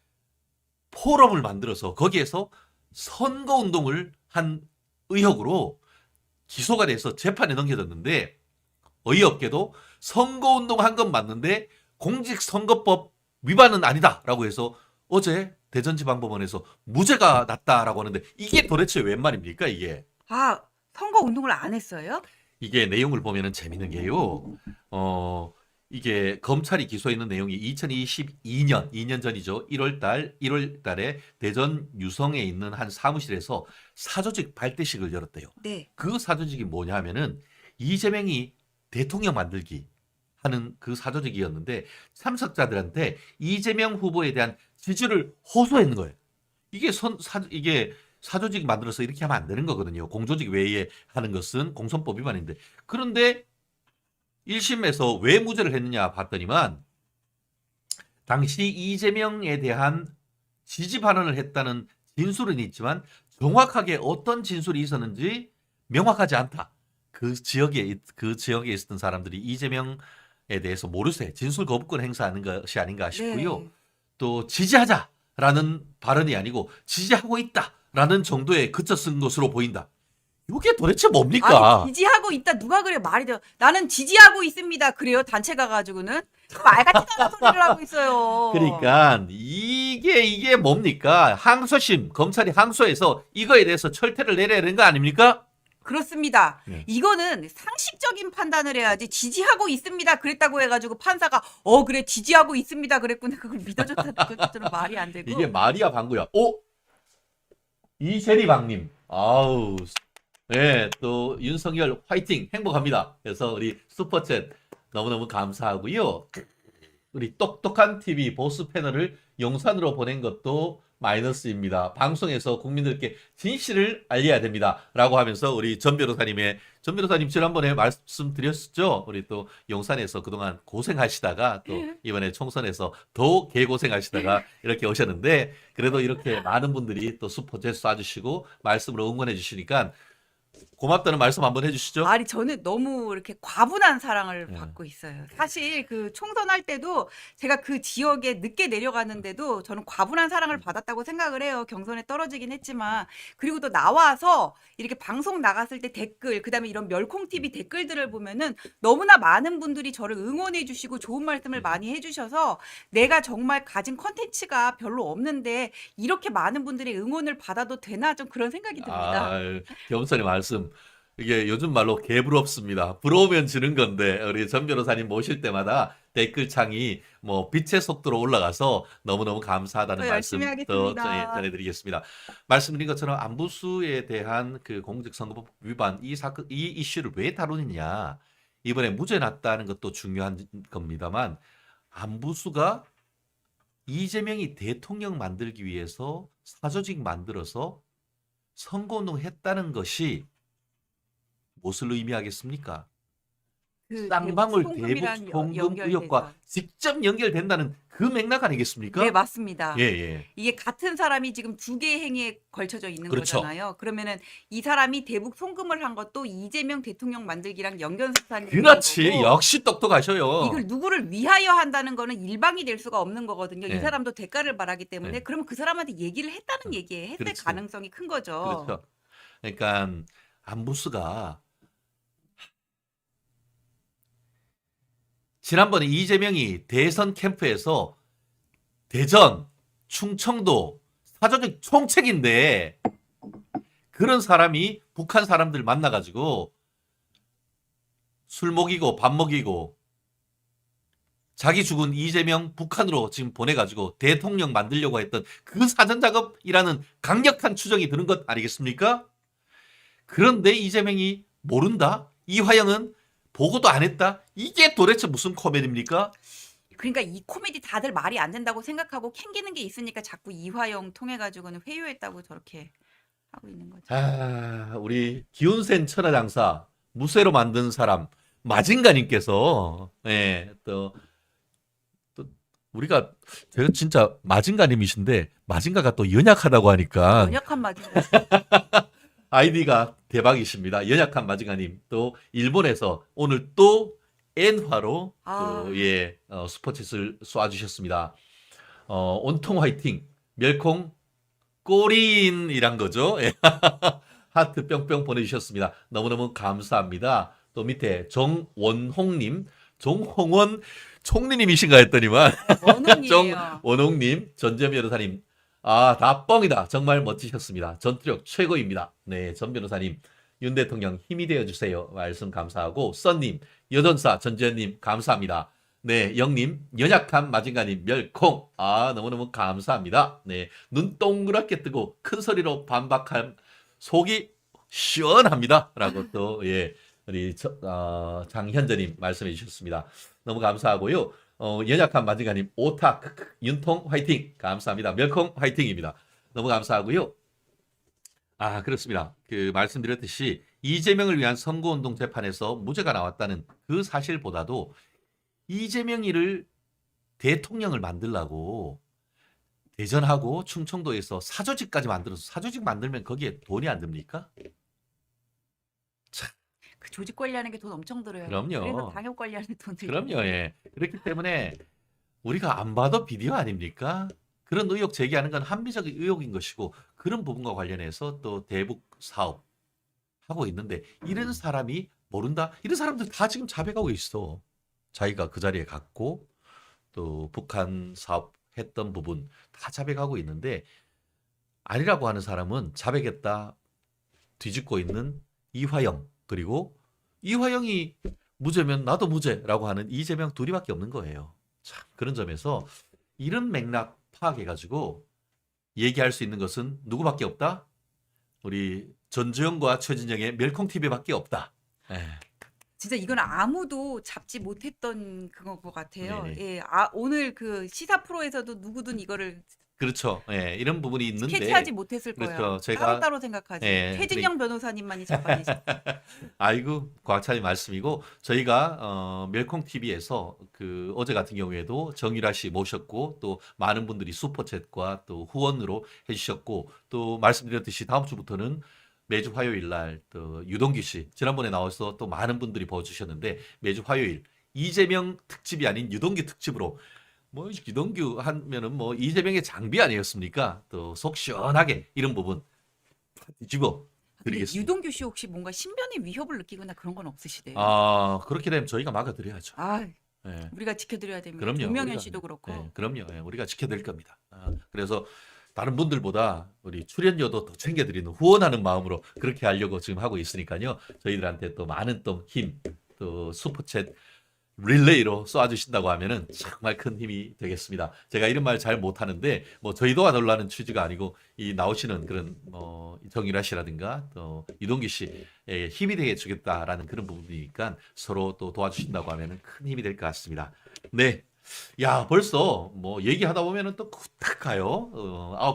포럼을 만들어서 거기에서 선거운동을 한 의혹으로 기소가 돼서 재판에 넘겨졌는데 어이없게도 선거운동 한 건 맞는데 공직선거법 위반은 아니다라고 해서 어제 대전지방법원에서 무죄가 났다라고 하는데 이게 도대체 웬 말입니까 이게? 선거 운동을 안 했어요? 이게 내용을 보면은 재밌는 게요. 이게 검찰이 기소했는 내용이 2022년, 2년 전이죠. 1월 달에 대전 유성에 있는 한 사무실에서 사조직 발대식을 열었대요. 네. 그 사조직이 뭐냐 하면은 이재명이 대통령 만들기 하는 그 사조직이었는데 참석자들한테 이재명 후보에 대한 지지를 호소했는 거예요. 이게 사조직 만들어서 이렇게 하면 안 되는 거거든요. 공조직 외에 하는 것은 공선법 위반인데. 그런데 1심에서 왜 무죄를 했느냐 봤더니만 당시 이재명에 대한 지지 발언을 했다는 진술은 있지만 정확하게 어떤 진술이 있었는지 명확하지 않다. 그 지역에 있었던 사람들이 이재명에 대해서 모르쇠 진술 거부권 행사하는 것이 아닌가 싶고요. 네. 또 지지하자라는 발언이 아니고 지지하고 있다라는 정도에 그쳤은 것으로 보인다. 이게 도대체 뭡니까? 지지하고 있다 누가 그래요? 말이 돼요. 나는 지지하고 있습니다. 그래요? 단체 가가지고는 말 같지도 않은 소리를 하고 있어요. 그러니까 이게 뭡니까? 항소심 검찰이 항소해서 이거에 대해서 철퇴를 내려야 되는 거 아닙니까? 그렇습니다. 네. 이거는 상식적인 판단을 해야지 지지하고 있습니다. 그랬다고 해가지고 판사가 그래 지지하고 있습니다. 그랬구나. 그걸 믿어줬다는 것처럼 말이 안 되고. 이게 말이야 방구야. 이세리방님. 아우. 네, 또 윤석열 화이팅 행복합니다. 그래서 우리 슈퍼챗 너무너무 감사하고요. 우리 똑똑한 TV 보수 패널을 용산으로 보낸 것도 마이너스입니다. 방송에서 국민들께 진실을 알려야 됩니다. 라고 하면서 우리 전 변호사님 지난번에 말씀드렸었죠. 우리 또 용산에서 그동안 고생하시다가 또 이번에 총선에서 더 개고생하시다가 이렇게 오셨는데 그래도 이렇게 많은 분들이 또 슈퍼챗 쏴주시고 말씀으로 응원해 주시니까 고맙다는 말씀 한번 해주시죠. 아니 저는 너무 이렇게 과분한 사랑을 예. 받고 있어요. 사실 그 총선할 때도 제가 그 지역에 늦게 내려가는데도 저는 과분한 사랑을 받았다고 생각을 해요. 경선에 떨어지긴 했지만. 그리고 또 나와서 이렇게 방송 나갔을 때 댓글, 그다음에 이런 멸콩 TV 댓글들을 보면은 너무나 많은 분들이 저를 응원해 주시고 좋은 말씀을 많이 해 주셔서 내가 정말 가진 컨텐츠가 별로 없는데 이렇게 많은 분들의 응원을 받아도 되나 좀 그런 생각이 듭니다. 겸손의 말씀. 이게 요즘 말로 개부럽습니다. 부러우면 지는 건데 우리 전 변호사님 모실 때마다 댓글창이 뭐 빛의 속도로 올라가서 너무너무 감사하다는 더 말씀 열심히 더 하겠습니다. 전해드리겠습니다. 말씀드린 것처럼 안부수에 대한 그 공직선거법 위반 이 사건 이 이슈를 왜 다루느냐 이번에 무죄 났다는 것도 중요한 겁니다만 안부수가 이재명이 대통령 만들기 위해서 사조직 만들어서 선거운동 했다는 것이 무엇을 의미하겠습니까? 그 쌍방울 대북 대북 송금이랑 송금 연결돼서. 의혹과 직접 연결된다는 그 맥락 아니겠습니까? 네, 맞습니다. 예, 예. 이게 같은 사람이 지금 두 개의 행위에 걸쳐져 있는 그렇죠. 거잖아요. 그러면은 이 사람이 대북 송금을 한 것도 이재명 대통령 만들기랑 연결사상이 그렇지. 거고 역시 똑똑하셔요. 이걸 누구를 위하여 한다는 거는 일방이 될 수가 없는 거거든요. 네. 이 사람도 대가를 바라기 때문에 네. 그러면 그 사람한테 얘기를 했다는 얘기에 했을 그렇지. 가능성이 큰 거죠. 그렇죠. 그러니까 안부수가 지난번에 이재명이 대선 캠프에서 대전, 충청도 사조직 총책인데 그런 사람이 북한 사람들 만나가지고 술 먹이고 밥 먹이고 자기 죽은 이재명 북한으로 지금 보내가지고 대통령 만들려고 했던 그 사전작업이라는 강력한 추정이 드는 것 아니겠습니까? 그런데 이재명이 모른다? 이화영은 보고도 안 했다? 이게 도대체 무슨 코미디입니까? 그러니까 이 코미디 다들 말이 안 된다고 생각하고 캥기는 게 있으니까 자꾸 이화영 통해 가지고는 회유했다고 저렇게 하고 있는 거죠. 우리 기운센 천하장사 무쇠로 만든 사람 마징가님께서 또 우리가 제가 진짜 마징가님이신데 마징가가 또 연약하다고 하니까 연약한 맞은 아이디가 대박이십니다. 연약한 마징가님 또 일본에서 오늘 또 엔화로 슈퍼챗을 쏴주셨습니다. 온통 화이팅 멸콩 꼬리인이란 거죠. 하트 뿅뿅 보내주셨습니다. 너무너무 감사합니다. 또 밑에 정원홍님 정홍원 총리님이신가 했더니만 원혼이에요. 원홍님 전재현 변호사님 다 뻥이다. 정말 멋지셨습니다. 전투력 최고입니다. 네, 전 변호사님 윤 대통령 힘이 되어주세요. 말씀 감사하고 썬님 여전사 전재현님 감사합니다. 네, 영님 연약한 마징가님 멸콩 너무너무 감사합니다. 네, 눈 동그랗게 뜨고 큰 소리로 반박한 속이 시원합니다. 라고 또 우리 장현재님 말씀해 주셨습니다. 너무 감사하고요. 연약한 마징가님 오타 윤통 화이팅 감사합니다. 멸콩 화이팅입니다. 너무 감사하고요. 그렇습니다. 그 말씀드렸듯이 이재명을 위한 선거운동 재판에서 무죄가 나왔다는 그 사실보다도 이재명이를 대통령을 만들려고 대전하고 충청도에서 사조직까지 만들어서 사조직 만들면 거기에 돈이 안 듭니까? 그 조직 관리하는 게 돈 엄청 들어요. 그럼요. 그래서 당협 관리하는 데 돈 들고. 그럼요. 예. 그렇기 때문에 우리가 안 봐도 비디오 아닙니까? 그런 의혹 제기하는 건 합리적인 의혹인 것이고 그런 부분과 관련해서 또 대북 사업 하고 있는데 이런 사람이 모른다? 이런 사람들 다 지금 자백하고 있어. 자기가 그 자리에 갔고 또 북한 사업 했던 부분 다 자백하고 있는데 아니라고 하는 사람은 자백했다 뒤집고 있는 이화영 그리고 이화영이 무죄면 나도 무죄라고 하는 이재명 둘이밖에 없는 거예요. 참 그런 점에서 이런 맥락 파악해가지고 얘기할 수 있는 것은 누구밖에 없다? 우리 전주영과 최진영의 멸콩TV밖에 없다. 진짜 이건 아무도 잡지 못했던 그거 것 같아요. 네네. 예, 오늘 그 시사 프로에서도 누구든 이거를 그렇죠. 예, 이런 부분이 있는데 캐치하지 못했을 거예요. 그렇죠. 제가 따로따로 생각하지. 예, 최진영 변호사님만이 자빠지셨어. 아이고 곽찬님 말씀이고 저희가 멸콩 TV에서 그 어제 같은 경우에도 정유라 씨 모셨고 또 많은 분들이 슈퍼챗과 또 후원으로 해주셨고 또 말씀드렸듯이 다음 주부터는 매주 화요일 날 또 유동규 씨 지난번에 나와서 또 많은 분들이 보여주셨는데 매주 화요일 이재명 특집이 아닌 유동규 특집으로 뭐 유동규 하면은 뭐 이재명의 장비 아니었습니까? 또 속 시원하게 이런 부분 뒤집어 근데 드리겠습니다. 유동규 씨 혹시 뭔가 신변의 위협을 느끼거나 그런 건 없으시대요? 아 그렇게 되면 저희가 막아드려야죠. 아, 예. 우리가 지켜드려야 됩니다. 그럼요. 조명현 우리가, 씨도 그렇고. 예, 그럼요. 예, 우리가 지켜드릴 겁니다. 그래서 다른 분들보다 우리 출연료도 더 챙겨드리는 후원하는 마음으로 그렇게 하려고 지금 하고 있으니까요. 저희들한테 또 많은 또 힘, 또 슈퍼챗 릴레이로 쏘아주신다고 하면은 정말 큰 힘이 되겠습니다. 제가 이런 말 잘 못하는데 뭐 저희도 하달라는 취지가 아니고 이 나오시는 그런 정유라 씨라든가 또 이동규 씨의 힘이 되게 주겠다라는 그런 부분이니까 서로 또 도와주신다고 하면은 큰 힘이 될 것 같습니다. 네. 야, 벌써 뭐 얘기하다 보면은 또 후딱 가요.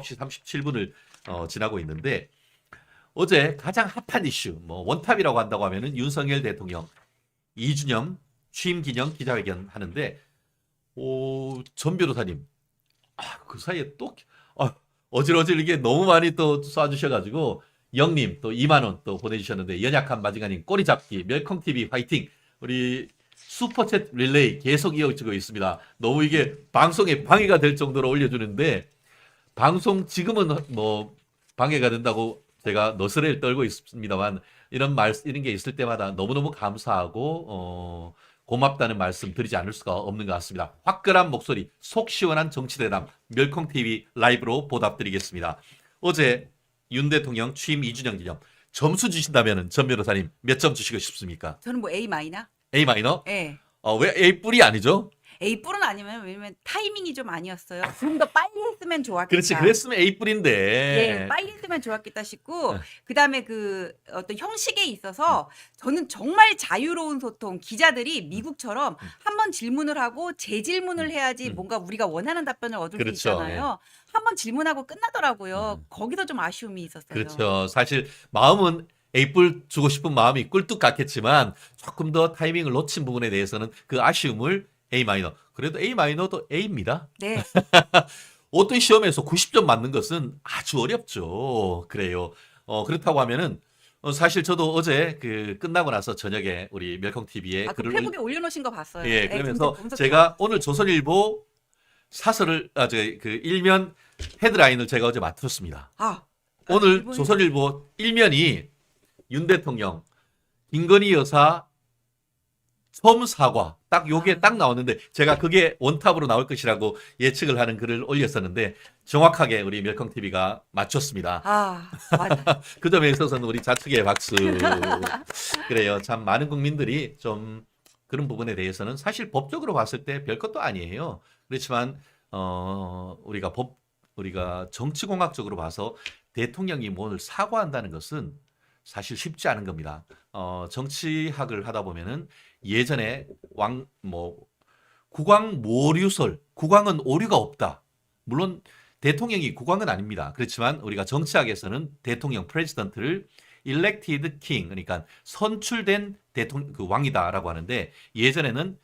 9시 37분을 지나고 있는데 어제 가장 핫한 이슈, 뭐 원탑이라고 한다고 하면은 윤석열 대통령 2주년 취임 기념 기자회견 하는데 전 변호사님 그 사이에 또 어질어질하게 너무 많이 또 쏴주셔가지고 영님 또 2만 원 또 보내주셨는데 연약한 마징아님 꼬리 잡기 멸콩 TV 화이팅 우리 슈퍼챗 릴레이 계속 이어지고 있습니다. 너무 이게 방송에 방해가 될 정도로 올려주는데 방송 지금은 뭐 방해가 된다고 제가 너스레를 떨고 있습니다만 이런 게 있을 때마다 너무너무 감사하고 고맙다는 말씀 드리지 않을 수가 없는 것 같습니다. 화끈한 목소리, 속 시원한 정치대담 멸콩 TV 라이브로 보답드리겠습니다. 어제 윤 대통령 취임 2주년 기념 점수 주신다면 전 변호사님 몇 점 주시고 싶습니까? 저는 뭐 A 마이너? A 마이너? 예. 왜 A 뿔이 아니죠? A 뿔은 아니면 왜냐면 타이밍이 좀 아니었어요. 좀 더 빨리 했으면 좋았겠다. 그렇지, 그랬으면 A 뿔인데. 예, 빨리 했으면 좋았겠다 싶고 그다음에 그 어떤 형식에 있어서 저는 정말 자유로운 소통 기자들이 미국처럼 한번 질문을 하고 재질문을 해야지 뭔가 우리가 원하는 답변을 얻을 그렇죠, 수 있잖아요. 한번 질문하고 끝나더라고요. 거기서 좀 아쉬움이 있었어요. 그렇죠. 사실 마음은 A뿔 주고 싶은 마음이 꿀뚝 같겠지만 조금 더 타이밍을 놓친 부분에 대해서는 그 아쉬움을 A 마이너. 그래도 A 마이너도 A입니다. 네. 어떤 시험에서 90점 맞는 것은 아주 어렵죠. 그래요. 그렇다고 하면은 사실 저도 어제 그 끝나고 나서 저녁에 우리 멸콩 TV에 그 글을 페북에 올려놓으신 거 봤어요. 예, 예, 그러면서 검색 제가 오늘 조선일보 사설을 그 일면 헤드라인을 제가 어제 맡았습니다. 오늘 이분- 조선일보 일면이 윤 대통령, 김건희 여사 처음 사과 딱 요게 딱 나왔는데 제가 그게 원탑으로 나올 것이라고 예측을 하는 글을 올렸었는데 정확하게 우리 멸콩 TV가 맞췄습니다. 맞아. 그 점에 있어서는 우리 좌측의 박수. 그래요. 참 많은 국민들이 좀 그런 부분에 대해서는 사실 법적으로 봤을 때 별것도 아니에요. 그렇지만 우리가 정치공학적으로 봐서 대통령이 오늘 사과한다는 것은 사실 쉽지 않은 겁니다. 정치학을 하다 보면은 예전에 국왕 모류설, 국왕은 오류가 없다. 물론 대통령이 국왕은 아닙니다. 그렇지만 우리가 정치학에서는 대통령 프레지던트를 elected king, 그러니까 선출된 대통령 그 왕이다라고 하는데 예전에는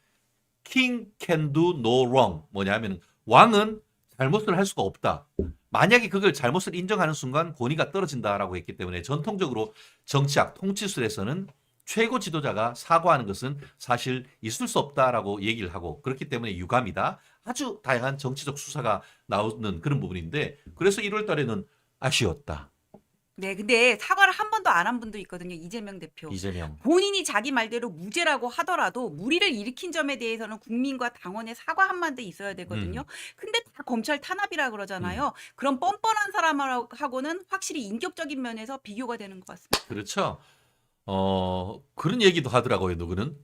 king can do no wrong 뭐냐하면 왕은 잘못을 할 수가 없다. 만약에 그걸 잘못을 인정하는 순간 권위가 떨어진다라고 했기 때문에 전통적으로 정치학, 통치술에서는 최고 지도자가 사과하는 것은 사실 있을 수 없다라고 얘기를 하고 그렇기 때문에 유감이다. 아주 다양한 정치적 수사가 나오는 그런 부분인데 그래서 1월 달에는 아쉬웠다. 네, 근데 사과를 한 번도 안 한 분도 있거든요. 이재명 대표. 이재명. 본인이 자기 말대로 무죄라고 하더라도 무리를 일으킨 점에 대해서는 국민과 당원의 사과 한마디 있어야 되거든요. 근데 다 검찰 탄압이라 그러잖아요. 그런 뻔뻔한 사람하고는 확실히 인격적인 면에서 비교가 되는 것 같습니다. 그렇죠. 그런 얘기도 하더라고요. 누구는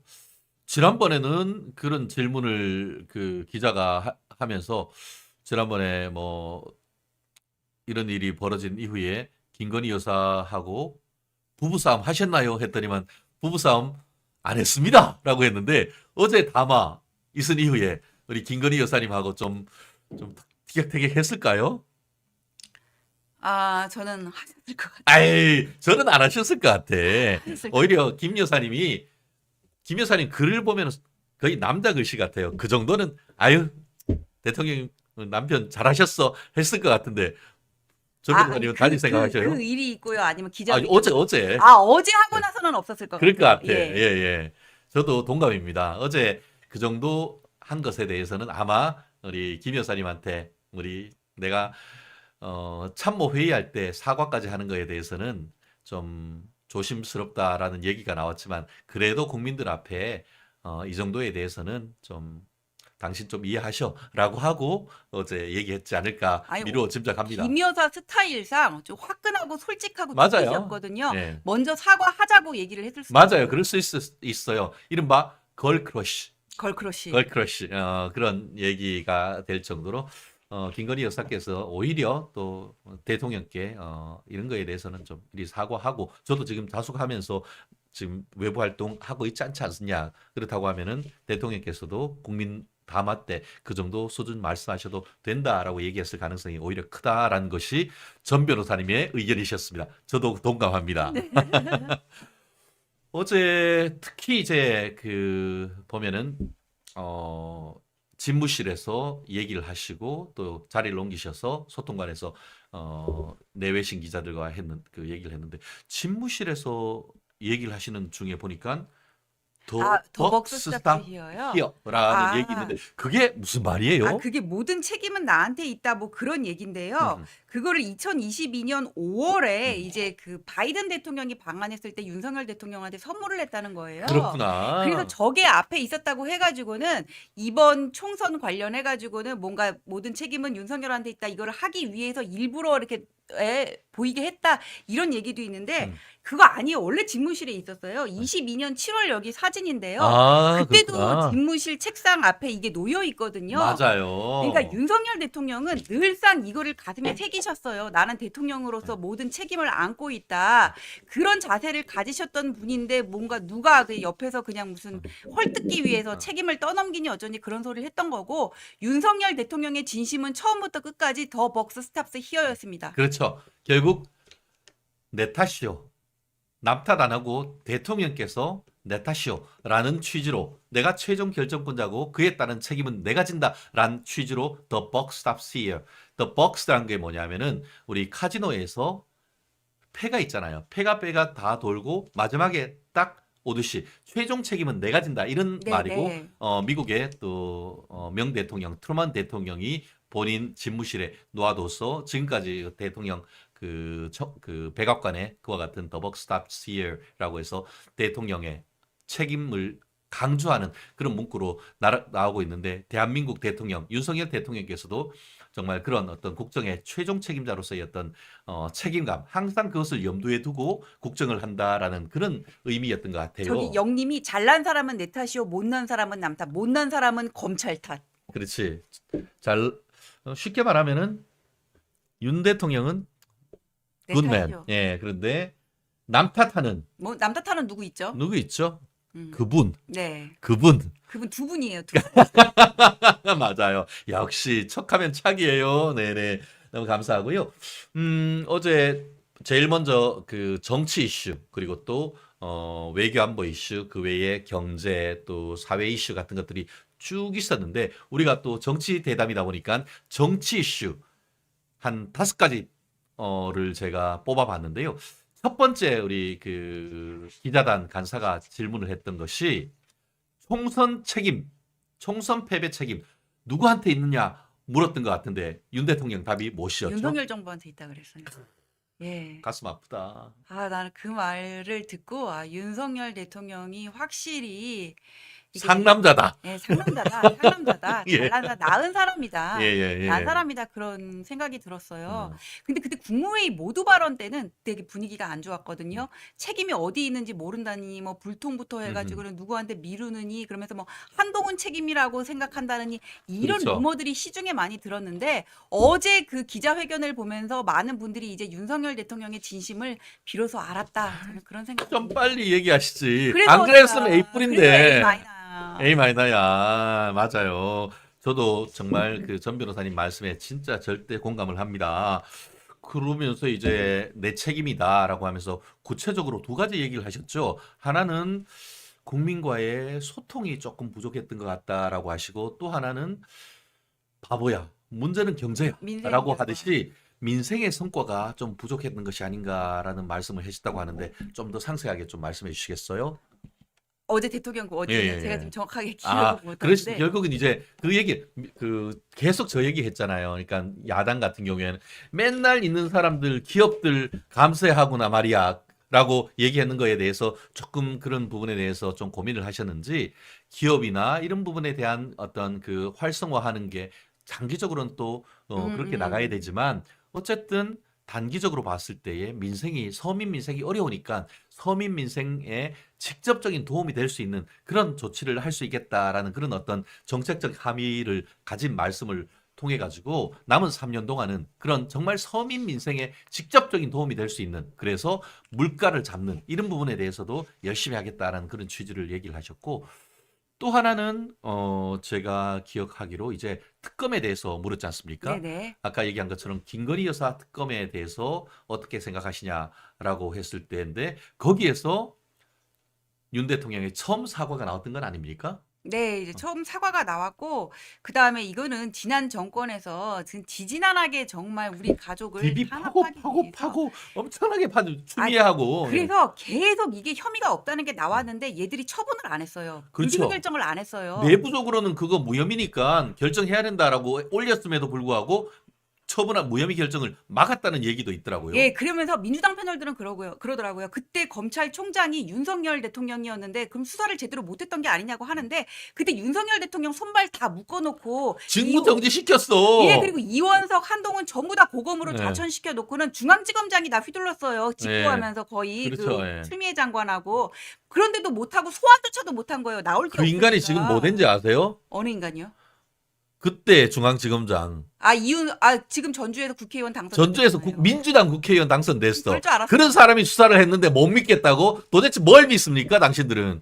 지난번에는 그런 질문을 그 기자가 하면서 지난번에 뭐 이런 일이 벌어진 이후에 김건희 여사하고 부부싸움 하셨나요? 했더니만 부부싸움 안 했습니다. 라고 했는데 어제 담화 있은 이후에 우리 김건희 여사님하고 좀 티격태격 했을까요? 저는 하셨을 것 같아요. 아이, 저는 안 하셨을 것 같아. 하셨을 것 오히려 김 여사님 글을 보면 거의 남자 글씨 같아요. 그 정도는 아유 대통령 남편 잘하셨어 했을 것 같은데 전 변호사님은 달리 생각하셔요? 그 일이 있고요. 아니면 기자 어제 어제 하고 네. 나서는 없었을 것 그럴 것 같아요. 같아. 예, 예. 저도 동감입니다. 어제 그 정도 한 것에 대해서는 아마 우리 김 여사님한테 내가 참모 회의할 때 사과까지 하는 거에 대해서는 좀 조심스럽다라는 얘기가 나왔지만 그래도 국민들 앞에 이 정도에 대해서는 좀 당신 좀 이해하셔라고 하고 어제 얘기했지 않을까 아니, 미루어 짐작합니다. 김 여사 스타일상 좀 화끈하고 솔직하고 맞아요. 툭이셨거든요. 예. 먼저 사과하자고 얘기를 했을 수 맞아요. 있어요. 그럴 수 있어요. 이른바 걸크러쉬. 걸크러쉬. 걸크러쉬 그런 얘기가 될 정도로 김건희 여사께서 오히려 또 대통령께 이런 거에 대해서는 좀 미리 사과하고 저도 지금 자숙하면서 지금 외부 활동하고 있지 않지 않느냐 그렇다고 하면은 대통령께서도 국민 담화 때 그 정도 수준 말씀하셔도 된다라고 얘기했을 가능성이 오히려 크다라는 것이 전 변호사님의 의견이셨습니다. 저도 동감합니다. 네. 어제 특히 이제 보면은 집무실에서 얘기를 하시고 또 자리를 옮기셔서 소통관에서 내외신 기자들과 얘기를 했는데 집무실에서 얘기를 하시는 중에 보니까 더 벅스 벅스 스탑 히어요. 히어라는 얘기 있는데 그게 무슨 말이에요? 그게 모든 책임은 나한테 있다 뭐 그런 얘긴데요. 음, 그거를 2022년 5월에 음. 이제 그 바이든 대통령이 방한했을 때 윤석열 대통령한테 선물을 했다는 거예요. 그렇구나. 그래서 저게 앞에 있었다고 해가지고는 이번 총선 관련해가지고는 뭔가 모든 책임은 윤석열한테 있다 이거를 하기 위해서 일부러 이렇게 보이게 했다 이런 얘기도 있는데 음. 그거 아니에요. 원래 집무실에 있었어요. 22년 7월 여기 사진인데요. 그때도 그렇구나. 집무실 책상 앞에 이게 놓여 있거든요. 맞아요. 그러니까 윤석열 대통령은 늘상 이거를 가슴에 새기셨어요. 나는 대통령으로서 모든 책임을 안고 있다. 그런 자세를 가지셨던 분인데 뭔가 누가 그 옆에서 그냥 무슨 헐뜯기 위해서 책임을 떠넘기니 어쩌니 그런 소리를 했던 거고 윤석열 대통령의 진심은 처음부터 끝까지 더 벅스 스탑스 히어였습니다. 그렇죠. 결국 내 탓이요. 남 탓 안 하고 대통령께서 내 탓이요라는 취지로 내가 최종 결정권자고 그에 따른 책임은 내가 진다라는 취지로 The buck stops here. The bucks라는 게 뭐냐면은 우리 카지노에서 패가 있잖아요. 패가 다 돌고 마지막에 딱 오듯이 최종 책임은 내가 진다 이런 네, 말이고 네. 미국의 또 명대통령 트루먼 대통령이 본인 집무실에 놓아둬서 지금까지 대통령 그 백악관에 그와 같은 The buck stops here라고 해서 대통령의 책임을 강조하는 그런 문구로 나오고 있는데 대한민국 대통령 윤석열 대통령께서도 정말 그런 어떤 국정의 최종 책임자로서의 어떤 책임감 항상 그것을 염두에 두고 국정을 한다라는 그런 의미였던 것 같아요. 저기 영님이 잘난 사람은 내 탓이요 못난 사람은 남 탓, 못난 사람은 검찰 탓. 그렇지. 쉽게 말하면은 윤 대통령은 내 굿맨. 탓이요. 예, 그런데 남 탓하는 뭐 남 탓하는 누구 있죠? 누구 있죠? 음. 그분 네. 그분 두 분이에요. 맞아요. 역시 척하면 착이에요. 네네. 너무 감사하고요. 어제 제일 먼저 그 정치 이슈 그리고 또 외교 안보 이슈 그 외에 경제 또 사회 이슈 같은 것들이 쭉 있었는데 우리가 또 정치 대담이다 보니까 정치 이슈 한 5가지를 제가 뽑아봤는데요. 첫 번째 우리 그 기자단 간사가 질문을 했던 것이 총선 책임, 총선 패배 책임 누구한테 있느냐 물었던 것 같은데 윤 대통령 답이 무엇이었죠? 윤석열 정부한테 있다 그랬어요. 예. 가슴 아프다. 나는 그 말을 듣고 윤석열 대통령이 확실히 이게 상남자다. 상남자다. 예. 잘난 나은 사람이다. 예. 나은 사람이다 그런 생각이 들었어요. 음. 근데 그때 국무회의 모두 발언 때는 되게 분위기가 안 좋았거든요. 책임이 어디 있는지 모른다니 뭐 불통부터 해가지고는 누구한테 미루느니 그러면서 뭐 한동훈 책임이라고 생각한다느니 이런 그렇죠. 루머들이 시중에 많이 들었는데 어제 그 기자회견을 보면서 많은 분들이 이제 윤석열 대통령의 진심을 비로소 알았다. 저는 그런 생각. 좀 빨리 얘기하시지. 그래서 안 그랬으면 제가- A뿔인데. 그래서 A 마이너. A 마이너야. 맞아요. 저도 정말 그 전 변호사님 말씀에 진짜 절대 공감을 합니다. 그러면서 이제 내 책임이다라고 하면서 구체적으로 두 가지 얘기를 하셨죠. 하나는 국민과의 소통이 조금 부족했던 것 같다라고 하시고 또 하나는 바보야. 문제는 경제야라고 민생이어서. 하듯이 민생의 성과가 좀 부족했던 것이 아닌가라는 말씀을 하셨다고 하는데 좀 더 상세하게 좀 말씀해 주시겠어요? 어제 대통령 그 예, 어디예요? 예, 제가 예. 지금 정확하게 아, 기억을 못 그래서 하는데 결국은 이제 그 얘기, 그 계속 저 얘기 했잖아요. 그러니까 야당 같은 경우에는 맨날 있는 사람들, 기업들 감세하구나 말이야. 라고 얘기하는 거에 대해서 조금 그런 부분에 대해서 좀 고민을 하셨는지 기업이나 이런 부분에 대한 어떤 그 활성화하는 게 장기적으로는 또 그렇게 나가야 음. 되지만 어쨌든 단기적으로 봤을 때에 민생이 서민 민생이 어려우니까 서민 민생에 직접적인 도움이 될 수 있는 그런 조치를 할 수 있겠다라는 그런 어떤 정책적 함의를 가진 말씀을 통해 가지고 남은 3년 동안은 그런 정말 서민 민생에 직접적인 도움이 될 수 있는 그래서 물가를 잡는 이런 부분에 대해서도 열심히 하겠다라는 그런 취지를 얘기를 하셨고 또 하나는 제가 기억하기로 이제 특검에 대해서 물었지 않습니까? 네네. 아까 얘기한 것처럼 김건희 여사 특검에 대해서 어떻게 생각하시냐라고 했을 때인데 거기에서 윤 대통령의 처음 사과가 나왔던 건 아닙니까? 네. 이제 어. 처음 사과가 나왔고 그다음에 이거는 지난 정권에서 지지난하게 정말 우리 가족을 DB 파고 탄압하기 파고 위해서 파고 엄청나게 아 추미애하고 예. 그래서 계속 이게 혐의가 없다는 게 음. 나왔는데 얘들이 처분을 안 했어요. 그렇죠. 의결정을 안 했어요. 내부적으로는 그거 무혐의니까 결정해야 된다라고 올렸음에도 불구하고 처분한 무혐의 결정을 막았다는 얘기도 있더라고요. 예, 그러면서 민주당 패널들은 그러더라고요. 그때 검찰총장이 윤석열 대통령이었는데 그럼 수사를 제대로 못했던 게 아니냐고 하는데 그때 윤석열 대통령 손발 다 묶어놓고 직무 예, 정지시켰어. 그리고 이원석, 한동훈 전부 다 고검으로 예. 좌천시켜 놓고는 중앙지검장이 다 휘둘렀어요. 예. 직구하면서 거의 그렇죠. 그 예. 추미애 장관하고 그런데도 못하고 소환조차도 못한 거예요. 나올 게 그 인간이 지금 뭐 없으니까. 된지 아세요? 어느 인간이요? 그때 중앙지검장 지금 전주에서 국회의원 전주에서 당선됐잖아요. 민주당 국회의원 당선됐어. 그럴 줄 알았어요. 그런 사람이 수사를 했는데 못 믿겠다고? 도대체 뭘 믿습니까, 당신들은?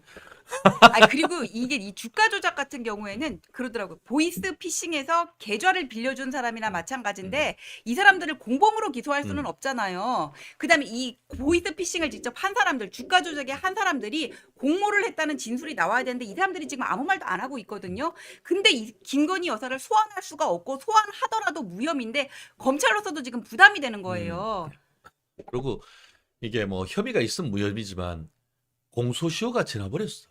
그리고 이게 이 주가 조작 같은 경우에는 그러더라고요. 보이스 피싱에서 계좌를 빌려준 사람이나 마찬가지인데 이 사람들을 공범으로 기소할 수는 음. 없잖아요. 그다음에 이 보이스 피싱을 직접 한 사람들, 주가 조작에 한 사람들이 공모를 했다는 진술이 나와야 되는데 이 사람들이 지금 아무 말도 안 하고 있거든요. 근데 이 김건희 여사를 소환할 수가 없고 소환하더라도 무혐의인데 검찰로서도 지금 부담이 되는 거예요. 그리고 이게 뭐 혐의가 있으면 무혐의지만 공소시효가 지나버렸어.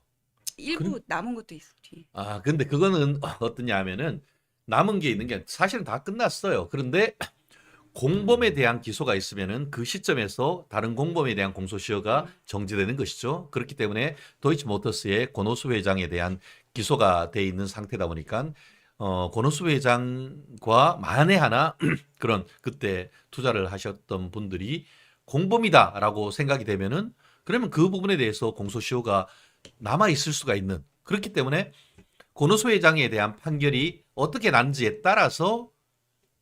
일부 남은 것도 있지. 아, 근데 그거는 어떠냐 하면은 남은 게 있는 게 사실은 다 끝났어요. 그런데 공범에 대한 기소가 있으면은 그 시점에서 다른 공범에 대한 공소시효가 정지되는 것이죠. 그렇기 때문에 도이치모터스의 권오수 회장에 대한 기소가 돼 있는 상태다 보니까 권오수 회장과 만에 하나 그런 그때 투자를 하셨던 분들이 공범이다라고 생각이 되면은 그러면 그 부분에 대해서 공소시효가 남아 있을 수가 있는 그렇기 때문에 권오수 회장에 대한 판결이 어떻게 나는지에 따라서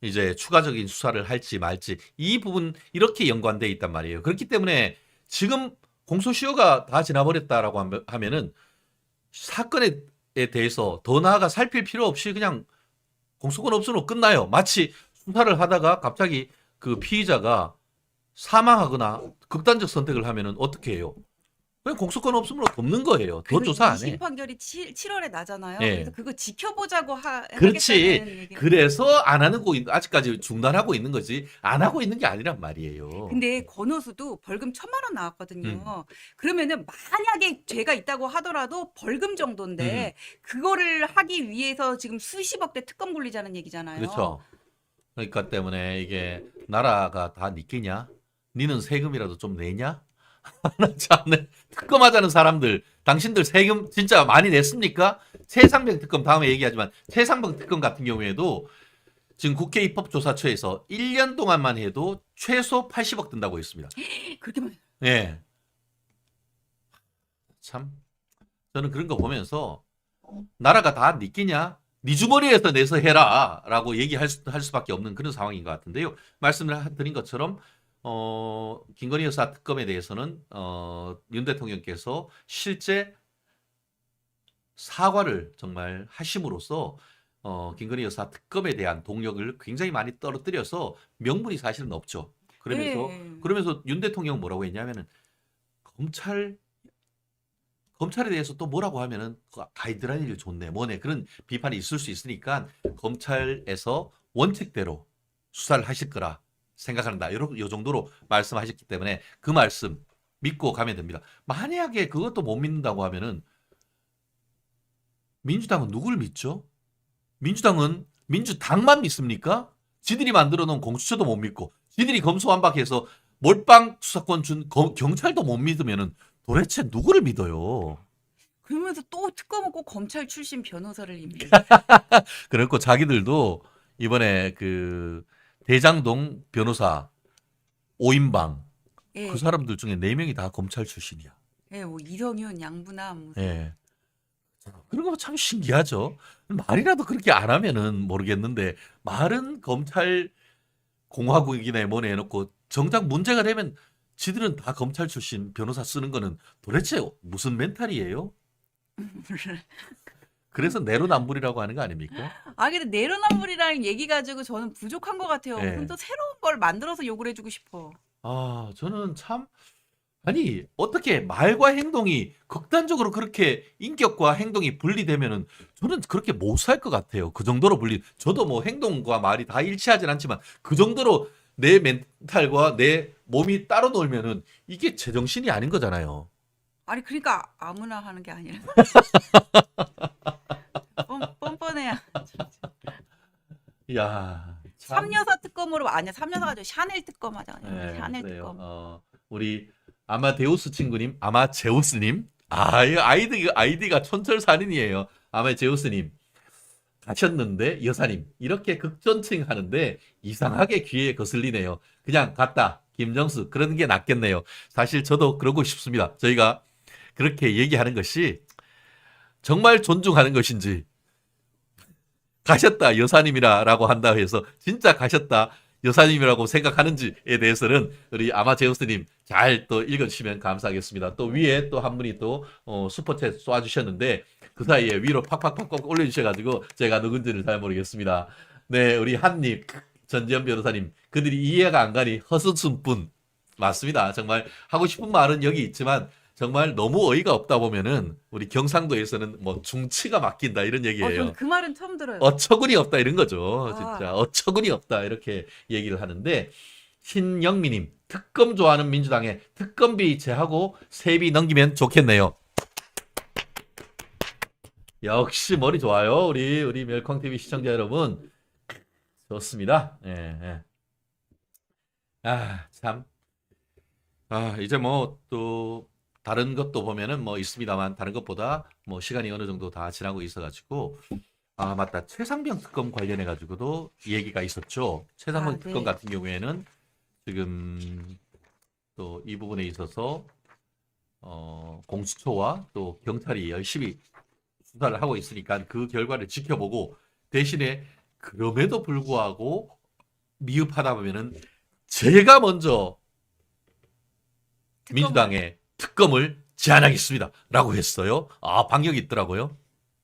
이제 추가적인 수사를 할지 말지 이 부분 이렇게 연관돼 있단 말이에요. 그렇기 때문에 지금 공소시효가 다 지나버렸다라고 하면은 사건에 대해서 더 나아가 살필 필요 없이 그냥 공소권 없으면 끝나요. 마치 수사를 하다가 갑자기 그 피의자가 사망하거나 극단적 선택을 하면은 어떻게 해요? 그냥 공소권 없으면 덮는 거예요. 더 그리고 조사 안 2심 해. 판결이 7월에 나잖아요. 예. 그래서 그거 지켜보자고 그렇지. 하겠다는 얘기를 그래서 안 하는 거 아직까지 중단하고 있는 거지 안 하고 있는 게 아니란 말이에요. 근데 권오수도 벌금 1,000만 원 나왔거든요. 음. 그러면은 만약에 죄가 있다고 하더라도 벌금 정도인데 그거를 하기 위해서 지금 수십억대 특검 굴리자는 얘기잖아요. 그렇죠. 그러니까 때문에 이게 나라가 다 니끼냐? 니는 세금이라도 좀 내냐? 참네. 특검하자는 사람들, 당신들 세금 진짜 많이 냈습니까? 최상병 특검 다음에 얘기하지만 최상병 특검 같은 경우에도 지금 국회 입법조사처에서 1년 동안만 해도 최소 80억 든다고 했습니다. 그렇게 많이 예. 참 저는 그런 거 보면서 나라가 다 니끼냐? 니 주머니에서 내서 해라라고 할 수밖에 없는 그런 상황인 것 같은데요. 말씀을 드린 것처럼 김건희 여사 특검에 대해서는 윤 대통령께서 실제 사과를 정말 하심으로써 김건희 여사 특검에 대한 동력을 굉장히 많이 떨어뜨려서 명분이 사실은 없죠. 그러면서 윤 대통령 뭐라고 했냐면은 검찰에 대해서 또 뭐라고 하면은 그 가이드라인이 좋네 뭐네 그런 비판이 있을 수 있으니까 검찰에서 원칙대로 수사를 하실 거라 생각한다. 요 정도로 말씀하셨기 때문에 그 말씀 믿고 가면 됩니다. 만약에 그것도 못 믿는다고 하면은 민주당은 누굴 믿죠? 민주당은 민주당만 믿습니까? 지들이 만들어 놓은 공수처도 못 믿고 지들이 검수완박해서 몰빵 수사권 준 경찰도 못 믿으면은 도대체 누구를 믿어요? 그러면서 또 특검은 꼭 검찰 출신 변호사를 임대. 그래갖고 자기들도 이번에 그 대장동 변호사 5인방 예, 그 사람들 중에 4명이 다 검찰 출신이야. 예, 뭐 이성윤, 양부남, 무슨 예. 그런 거 참 신기하죠. 말이라도 그렇게 안 하면은 모르겠는데 말은 검찰 공화국이네 뭐네 해놓고 정작 문제가 되면 지들은 다 검찰 출신 변호사 쓰는 거는 도대체 무슨 멘탈이에요? 그래서 내로남불이라고 하는 거 아닙니까? 아, 근데 내로남불이라는 얘기 가지고 저는 부족한 것 같아요. 예. 무슨 또 새로운 걸 만들어서 욕을 해주고 싶어. 아, 저는 참 아니 어떻게 말과 행동이 극단적으로 그렇게 인격과 행동이 분리되면은 저는 그렇게 못 살 것 같아요. 그 정도로 분리. 저도 뭐 행동과 말이 다 일치하진 않지만 그 정도로 내 멘탈과 내 몸이 따로 놀면은 이게 제정신이 아닌 거잖아요. 아니, 그러니까 아무나 하는 게 아니라. 뻔뻔해야. 이야, 참. 삼여사 특검으로, 아니야, 삼여사가 아니라 샤넬 특검 하자. 네, 샤넬 그래요. 특검. 우리 아마데우스 친구님, 아마제우스님. 이거 아이디가 촌철살인이에요. 아마제우스님. 가셨는데 여사님 이렇게 극존칭 하는데 이상하게 귀에 거슬리네요. 그냥 갔다. 김정수 그러는 게 낫겠네요. 사실 저도 그러고 싶습니다. 저희가 그렇게 얘기하는 것이 정말 존중하는 것인지 가셨다 여사님이라고 한다 해서 진짜 가셨다 여사님이라고 생각하는지에 대해서는 우리 아마제우스님 잘 또 읽어주시면 감사하겠습니다. 또 위에 또 한 분이 또 슈퍼챗 쏴주셨는데 그 사이에 위로 팍팍팍팍 올려주셔가지고 제가 누군지를 잘 모르겠습니다. 네, 우리 한님 전지현 변호사님 그들이 이해가 안 가니 허스순뿐 맞습니다. 정말 하고 싶은 말은 여기 있지만 정말 너무 어이가 없다 보면은 우리 경상도에서는 뭐 중치가 맡긴다 이런 얘기예요. 저는 그 말은 처음 들어요. 어처구니 없다 이런 거죠. 아. 진짜 어처구니 없다 이렇게 얘기를 하는데 신영미님 특검 좋아하는 민주당에 특검비 제하고 세비 넘기면 좋겠네요. 역시 머리 좋아요. 우리 멸콩 TV 시청자 여러분 좋습니다. 예, 예. 참. 이제 뭐 또 다른 것도 보면은 뭐 있습니다만 다른 것보다 뭐 시간이 어느 정도 다 지나고 있어가지고 맞다. 최상병 특검 관련해 가지고도 얘기가 있었죠. 최상병 특검 네. 같은 경우에는 지금 또 이 부분에 있어서 공수처와 또 경찰이 열심히 수사를 하고 있으니까 그 결과를 지켜보고 대신에 그럼에도 불구하고 미흡하다 보면은 제가 먼저 민주당에 특검을 제안하겠습니다. 라고 했어요. 방역이 있더라고요.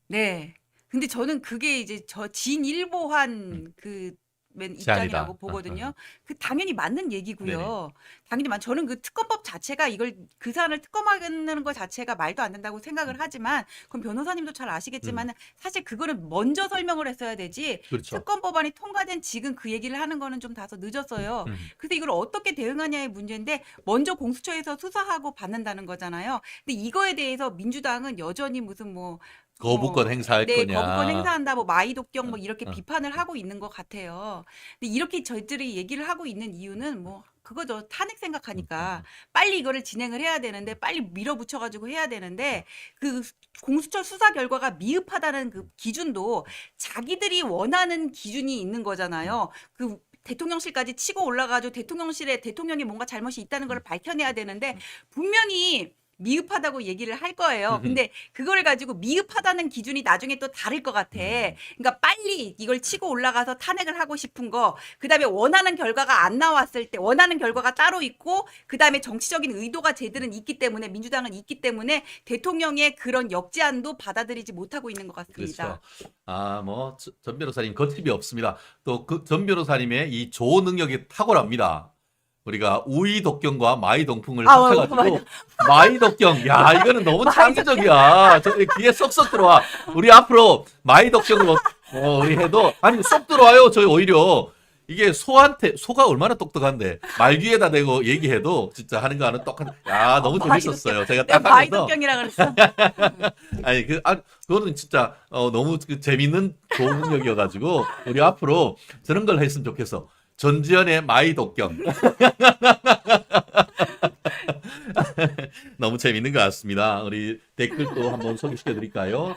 네. 근데 저는 그게 이제 저 진일보한 그 맨 제안이다. 입장이라고 보거든요. 그 당연히 맞는 얘기고요. 당연히 저는 그 특검법 자체가 이걸 그 사안을 특검하는 것 자체가 말도 안 된다고 생각을 하지만 그건 변호사님도 잘 아시겠지만 사실 그거는 먼저 설명을 했어야 되지 그렇죠. 특검법안이 통과된 지금 그 얘기를 하는 거는 좀 다소 늦었어요. 그래서 이걸 어떻게 대응하냐의 문제인데 먼저 공수처에서 수사하고 받는다는 거잖아요. 근데 이거에 대해서 민주당은 여전히 무슨 뭐 거부권 행사할 네, 거냐. 거부권 행사한다, 뭐 마이독경 뭐 이렇게 어. 비판을 하고 있는 것 같아요. 근데 이렇게 저희들이 얘기를 하고 있는 이유는 뭐 그거죠. 탄핵 생각하니까 빨리 이거를 진행을 해야 되는데 빨리 밀어붙여가지고 해야 되는데 그 공수처 수사 결과가 미흡하다는 그 기준도 자기들이 원하는 기준이 있는 거잖아요. 그 대통령실까지 치고 올라가지고 대통령실에 대통령이 뭔가 잘못이 있다는 걸 밝혀내야 되는데 분명히 미흡하다고 얘기를 할 거예요. 근데 그걸 가지고 미흡하다는 기준이 나중에 또 다를 것 같아. 그러니까 빨리 이걸 치고 올라가서 탄핵을 하고 싶은 거, 그다음에 원하는 결과가 안 나왔을 때 원하는 결과가 따로 있고 그다음에 정치적인 의도가 쟤들은 있기 때문에 민주당은 있기 때문에 대통령의 그런 역제안도 받아들이지 못하고 있는 것 같습니다. 그렇죠. 뭐 전 변호사님 거침이 없습니다. 또 그 전 변호사님의 이 조어 능력이 탁월합니다. 우리가 우이 독경과 마이 동풍을 아, 합쳐가지고 마이 독경. 야, 이거는 너무 창의적이야. 저 귀에 쏙쏙 들어와. 우리 앞으로 마이 독경으로 우리 해도 아니 쏙 들어와요. 저희 오히려 이게 소가 얼마나 똑똑한데 말 귀에다 대고 얘기해도 진짜 하는 거는 똑같은. 야, 너무 재밌었어요. 제가 내가 딱 마이 하면서 독경이라 그랬어. 아니 그거는 진짜 너무 재밌는 좋은 능력이어가지고 우리 앞으로 저런 걸 했으면 좋겠어. 전지현의 마이 독경. 너무 재밌는 것 같습니다. 우리 댓글도 한번 소개시켜 드릴까요?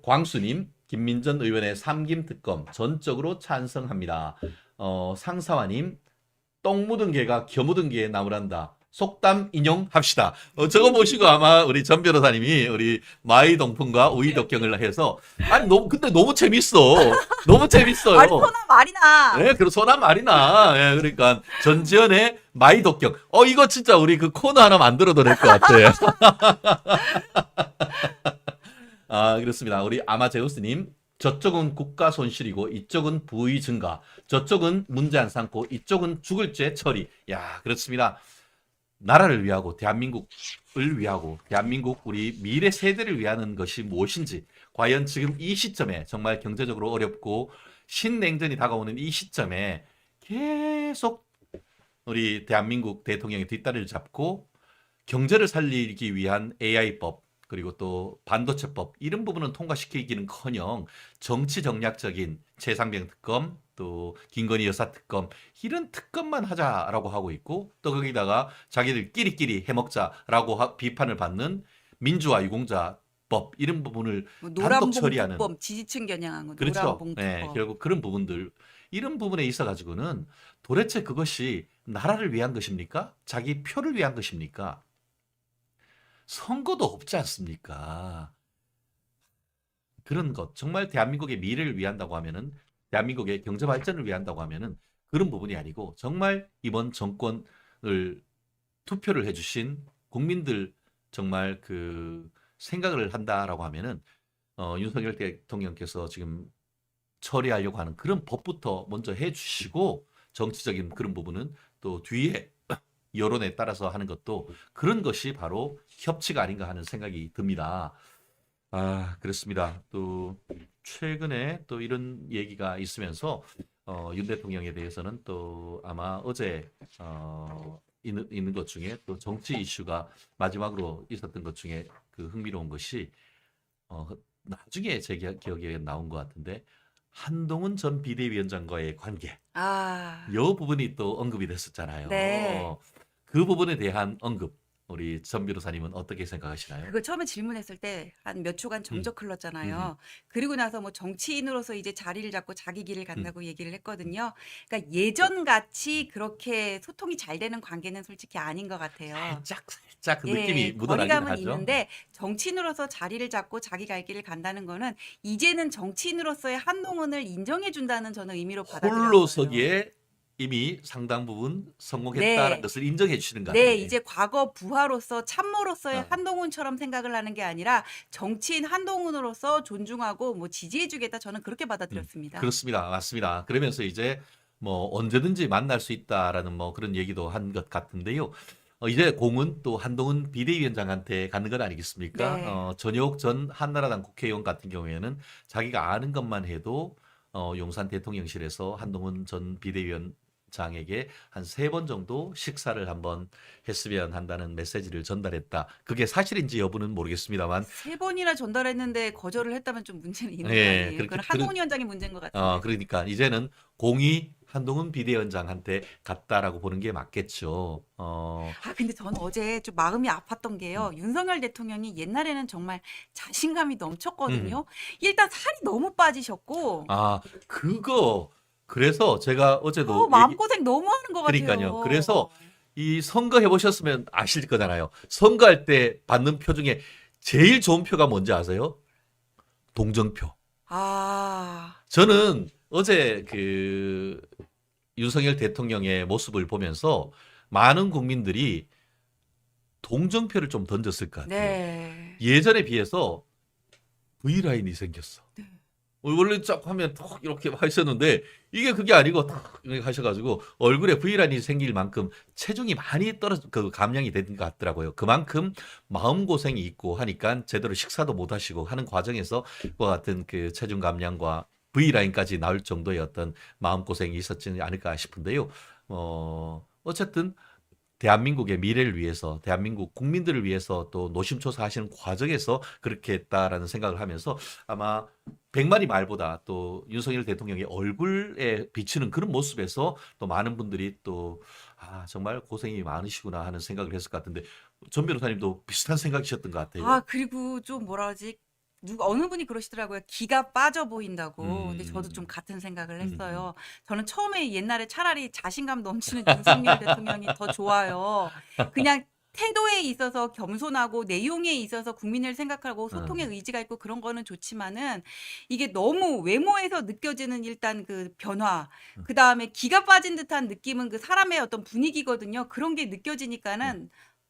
광수님, 김민전 의원의 삼김특검 전적으로 찬성합니다. 상사와님, 똥 묻은 개가 겨 묻은 개에 나무란다. 속담 인용합시다. 저거 보시고 아마 우리 전 변호사님이 우리 마이 동풍과 우이 독경을 해서 아니 근데 너무 재밌어. 너무 재밌어요. 아니 소나 말이나. 네, 그리고 소남 말이나. 예, 그러니까 전지현의 마이 독경. 이거 진짜 우리 그 코너 하나 만들어도 될 것 같아요. 아, 그렇습니다. 우리 아마제우스님. 저쪽은 국가 손실이고 이쪽은 부의 증가. 저쪽은 문제 안 삼고 이쪽은 죽을 죄 처리. 야, 그렇습니다. 나라를 위하고 대한민국을 위하고 대한민국 우리 미래 세대를 위하는 것이 무엇인지 과연 지금 이 시점에 정말 경제적으로 어렵고 신냉전이 다가오는 이 시점에 계속 우리 대한민국 대통령의 뒷다리를 잡고 경제를 살리기 위한 AI법 그리고 또 반도체법 이런 부분은 통과시키기는커녕 정치 정략적인 최상병 특검 또 김건희 여사 특검 이런 특검만 하자라고 하고 있고 또 거기다가 자기들끼리 해먹자라고 비판을 받는 민주화 유공자법 이런 부분을 단독 처리하는 노란봉투법 지지층 겨냥한 거. 그렇죠. 노란봉투법. 네, 결국 그런 부분들 이런 부분에 있어 가지고는 도대체 그것이 나라를 위한 것입니까? 자기 표를 위한 것입니까? 선거도 없지 않습니까? 그런 것 정말 대한민국의 미래를 위한다고 하면은 대한민국의 경제 발전을 위한다고 하면은 그런 부분이 아니고 정말 이번 정권을 투표를 해주신 국민들 정말 그 생각을 한다라고 하면은 윤석열 대통령께서 지금 처리하려고 하는 그런 법부터 먼저 해주시고 정치적인 그런 부분은 또 뒤에 여론에 따라서 하는 것도 그런 것이 바로 협치가 아닌가 하는 생각이 듭니다. 아, 그렇습니다. 또 최근에 또 이런 얘기가 있으면서 윤 대통령에 대해서는 또 아마 어제 있는 것 중에 또 정치 이슈가 마지막으로 있었던 것 중에 그 흥미로운 것이 나중에 제 기억에 나온 것 같은데 한동훈 전 비대위원장과의 관계 이 부분이 또 언급이 됐었잖아요. 네. 그 부분에 대한 언급 우리 전 변호사님은 어떻게 생각하시나요? 그거 처음에 질문했을 때 한 몇 초간 정적 흘렀잖아요. 그리고 나서 뭐 정치인으로서 이제 자리를 잡고 자기 길을 간다고 얘기를 했거든요. 그러니까 예전 같이 그렇게 소통이 잘 되는 관계는 솔직히 아닌 것 같아요. 살짝 그 느낌이 묻어나긴 거리감은 하죠. 있는데 정치인으로서 자리를 잡고 자기 갈 길을 간다는 거는 이제는 정치인으로서의 한동훈을 인정해 준다는 저는 의미로 받아들였어요. 홀로 서기에 이미 상당 부분 성공했다는 네. 것을 인정해 주시는 거 네, 아니에요? 이제 과거 부하로서 참모로서의 어. 한동훈처럼 생각을 하는 게 아니라 정치인 한동훈으로서 존중하고 뭐 지지해주겠다 저는 그렇게 받아들였습니다. 그렇습니다. 맞습니다. 그러면서 이제 뭐 언제든지 만날 수 있다라는 뭐 그런 얘기도 한 것 같은데요. 이제 공은 또 한동훈 비대위원장한테 가는 것 아니겠습니까? 네. 전효옥 전 한나라당 국회의원 같은 경우에는 자기가 아는 것만 해도 용산 대통령실에서 한동훈 전 비대위원장에게 한 3번 정도 식사를 한번 했으면 한다는 메시지를 전달했다. 그게 사실인지 여부는 모르겠습니다만 3번이나 전달했는데 거절을 했다면 좀 문제는 있는 거 예, 아니에요? 그렇게 그건 한동훈 위원장의 문제인 것 같은데. 그러니까 이제는 공이 한동훈 비대위원장한테 갔다라고 보는 게 맞겠죠. 근데 저는 어제 좀 마음이 아팠던 게요. 윤석열 대통령이 옛날에는 정말 자신감이 넘쳤거든요. 일단 살이 너무 빠지셨고, 그거 그래서 제가 어제도 마음고생 너무 하는 것 같아요. 그러니까요. 그래서 이 선거 해보셨으면 아실 거잖아요. 선거할 때 받는 표 중에 제일 좋은 표가 뭔지 아세요? 동정표. 저는 어제 그 윤석열 대통령의 모습을 보면서 많은 국민들이 동정표를 좀 던졌을 것 같아요. 네. 예전에 비해서 V라인이 생겼어. 원래 쫙 하면 턱 이렇게 하셨는데 이게 그게 아니고 턱 이렇게 하셔가지고 얼굴에 V라인이 생길 만큼 체중이 많이 그 감량이 된 것 같더라고요. 그만큼 마음고생이 있고 하니까 제대로 식사도 못 하시고 하는 과정에서 그와 같은 그 체중 감량과 V라인까지 나올 정도의 어떤 마음고생이 있었지 않을까 싶은데요. 어쨌든 대한민국의 미래를 위해서, 대한민국 국민들을 위해서 또 노심초사 하시는 과정에서 그렇게 했다라는 생각을 하면서 아마 100마리 말보다 또 윤석열 대통령의 얼굴에 비치는 그런 모습에서 또 많은 분들이 또 정말 고생이 많으시구나 하는 생각을 했을 것 같은데 전 변호사님도 비슷한 생각이셨던 것 같아요. 그리고 좀 뭐라 그러지? 어느 분이 그러시더라고요. 기가 빠져 보인다고. 근데 저도 좀 같은 생각을 했어요. 저는 처음에 옛날에 차라리 자신감 넘치는 윤석열 대통령이 더 좋아요. 그냥 태도에 있어서 겸손하고 내용에 있어서 국민을 생각하고 소통의 의지가 있고 그런 거는 좋지만은 이게 너무 외모에서 느껴지는 일단 그 변화, 그다음에 기가 빠진 듯한 느낌은 그 사람의 어떤 분위기거든요. 그런 게 느껴지니까는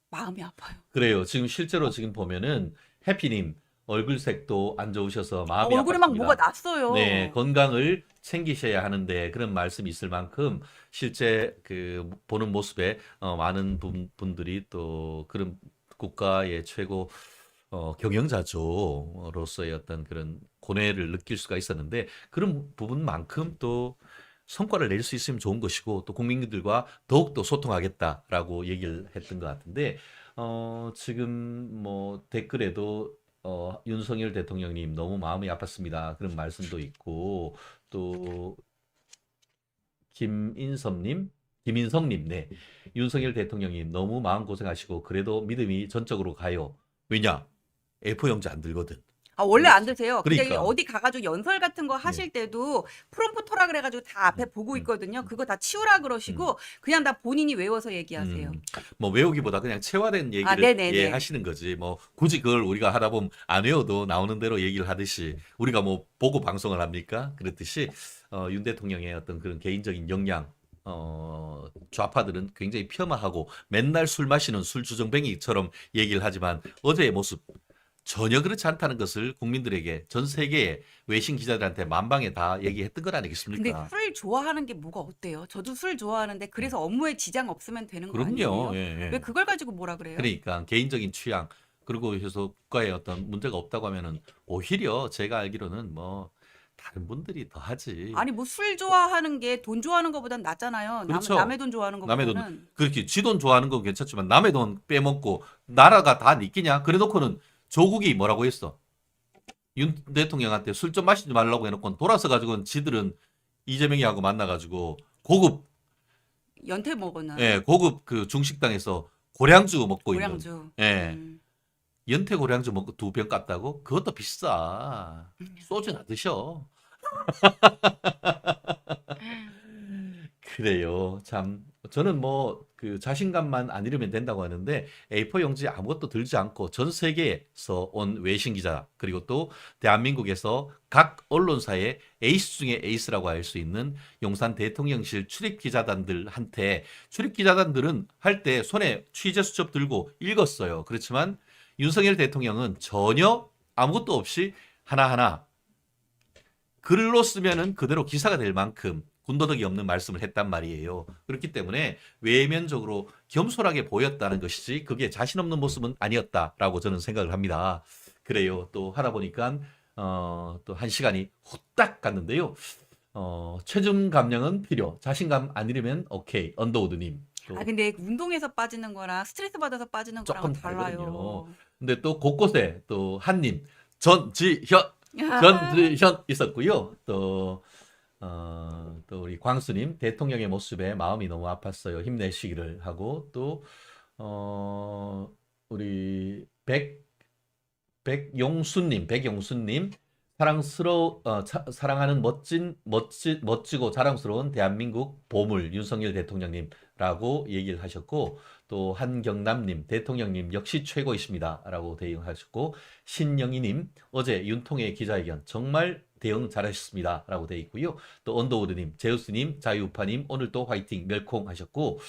마음이 아파요. 그래요. 지금 실제로 지금 보면은 해피님 얼굴색도 안 좋으셔서 마음이 얼굴에 막 뭐가 아팠습니다. 났어요. 네, 건강을 챙기셔야 하는데 그런 말씀이 있을 만큼 실제 그 보는 모습에 많은 분들이 또 그런 국가의 최고 경영자로서의 어떤 그런 고뇌를 느낄 수가 있었는데 그런 부분만큼 또 성과를 낼 수 있으면 좋은 것이고 또 국민들과 더욱더 소통하겠다라고 얘기를 했던 것 같은데 지금 뭐 댓글에도 윤석열 대통령님 너무 마음이 아팠습니다. 그런 말씀도 있고 또 김인성님, 네. 윤석열 대통령님 너무 마음고생하시고 그래도 믿음이 전적으로 가요. 왜냐? A4 용지 안 들거든. 원래 안 드세요. 근데 그러니까. 어디 가가지고 연설 같은 거 하실 때도 프롬프터라 그래가지고 다 앞에 보고 있거든요. 그거 다 치우라 그러시고 그냥 다 본인이 외워서 얘기하세요. 뭐 외우기보다 그냥 체화된 얘기를 네네네. 하시는 거지. 뭐 굳이 그걸 우리가 하다 보면 안 외워도 나오는 대로 얘기를 하듯이 우리가 뭐 보고 방송을 합니까? 그렇듯이 윤 대통령의 어떤 그런 개인적인 역량 좌파들은 굉장히 폄하하고 맨날 술 마시는 술주정뱅이처럼 얘기를 하지만 어제의 모습 전혀 그렇지 않다는 것을 국민들에게 전 세계의 외신 기자들한테 만방에 다 얘기했던 것 근데 아니겠습니까? 술 좋아하는 게 뭐가 어때요? 저도 술 좋아하는데 그래서 업무에 지장 없으면 되는 거 그럼요. 아니에요? 예. 왜 그걸 가지고 뭐라 그래요? 그러니까 개인적인 취향 그리고 해서 국가에 어떤 문제가 없다고 하면은 오히려 제가 알기로는 뭐 다른 분들이 더 하지. 아니 뭐 술 좋아하는 게 돈 좋아하는 것보단 낫잖아요. 그렇죠. 남의 돈 좋아하는 남의 돈 것보다는. 그렇게 지 돈 좋아하는 건 괜찮지만 남의 돈 빼먹고 나라가 다 니끼냐? 그래놓고는 조국이 뭐라고 했어? 윤 대통령한테 술 좀 마시지 말라고 해놓고 돌아서 가지고는 지들은 이재명이하고 만나가지고 고급 연태 먹었나? 고급 그 중식당에서 고량주 먹고 있는 고량주. 예 연태 고량주 먹고 2병 깠다고? 그것도 비싸. 소주나 드셔. 그래요. 참 저는 뭐 그 자신감만 안 잃으면 된다고 하는데 A4 용지 아무것도 들지 않고 전 세계에서 온 외신 기자 그리고 또 대한민국에서 각 언론사의 에이스 중에 에이스라고 할 수 있는 용산 대통령실 출입 기자단들한테 출입 기자단들은 할 때 손에 취재 수첩 들고 읽었어요. 그렇지만 윤석열 대통령은 전혀 아무것도 없이 하나하나 글로 쓰면은 그대로 기사가 될 만큼 군더더기 없는 말씀을 했단 말이에요. 그렇기 때문에 외면적으로 겸손하게 보였다는 것이지 그게 자신 없는 모습은 아니었다라고 저는 생각을 합니다. 그래요. 또 하다 보니까 또 한 시간이 후딱 갔는데요. 체중 감량은 필요. 자신감 안 잃으면 오케이. 언더우드님. 근데 운동에서 빠지는 거랑 스트레스 받아서 빠지는 거랑 조금 달라요. 다르거든요. 근데 또 곳곳에 또 한님 전지현 있었고요. 또 우리 광수님 대통령의 모습에 마음이 너무 아팠어요. 힘내시기를 하고 또 우리 백용수님 사랑하는 멋지고 자랑스러운 대한민국 보물 윤석열 대통령님라고 얘기를 하셨고 또 한경남님 대통령님 역시 최고이십니다라고 대응하셨고 신영희님 어제 윤통의 기자회견 정말 대응 잘하셨습니다라고 되어 있고요. 또 언더우드님, 제우스님, 자유우파님 오늘도 화이팅 멸콩 하셨고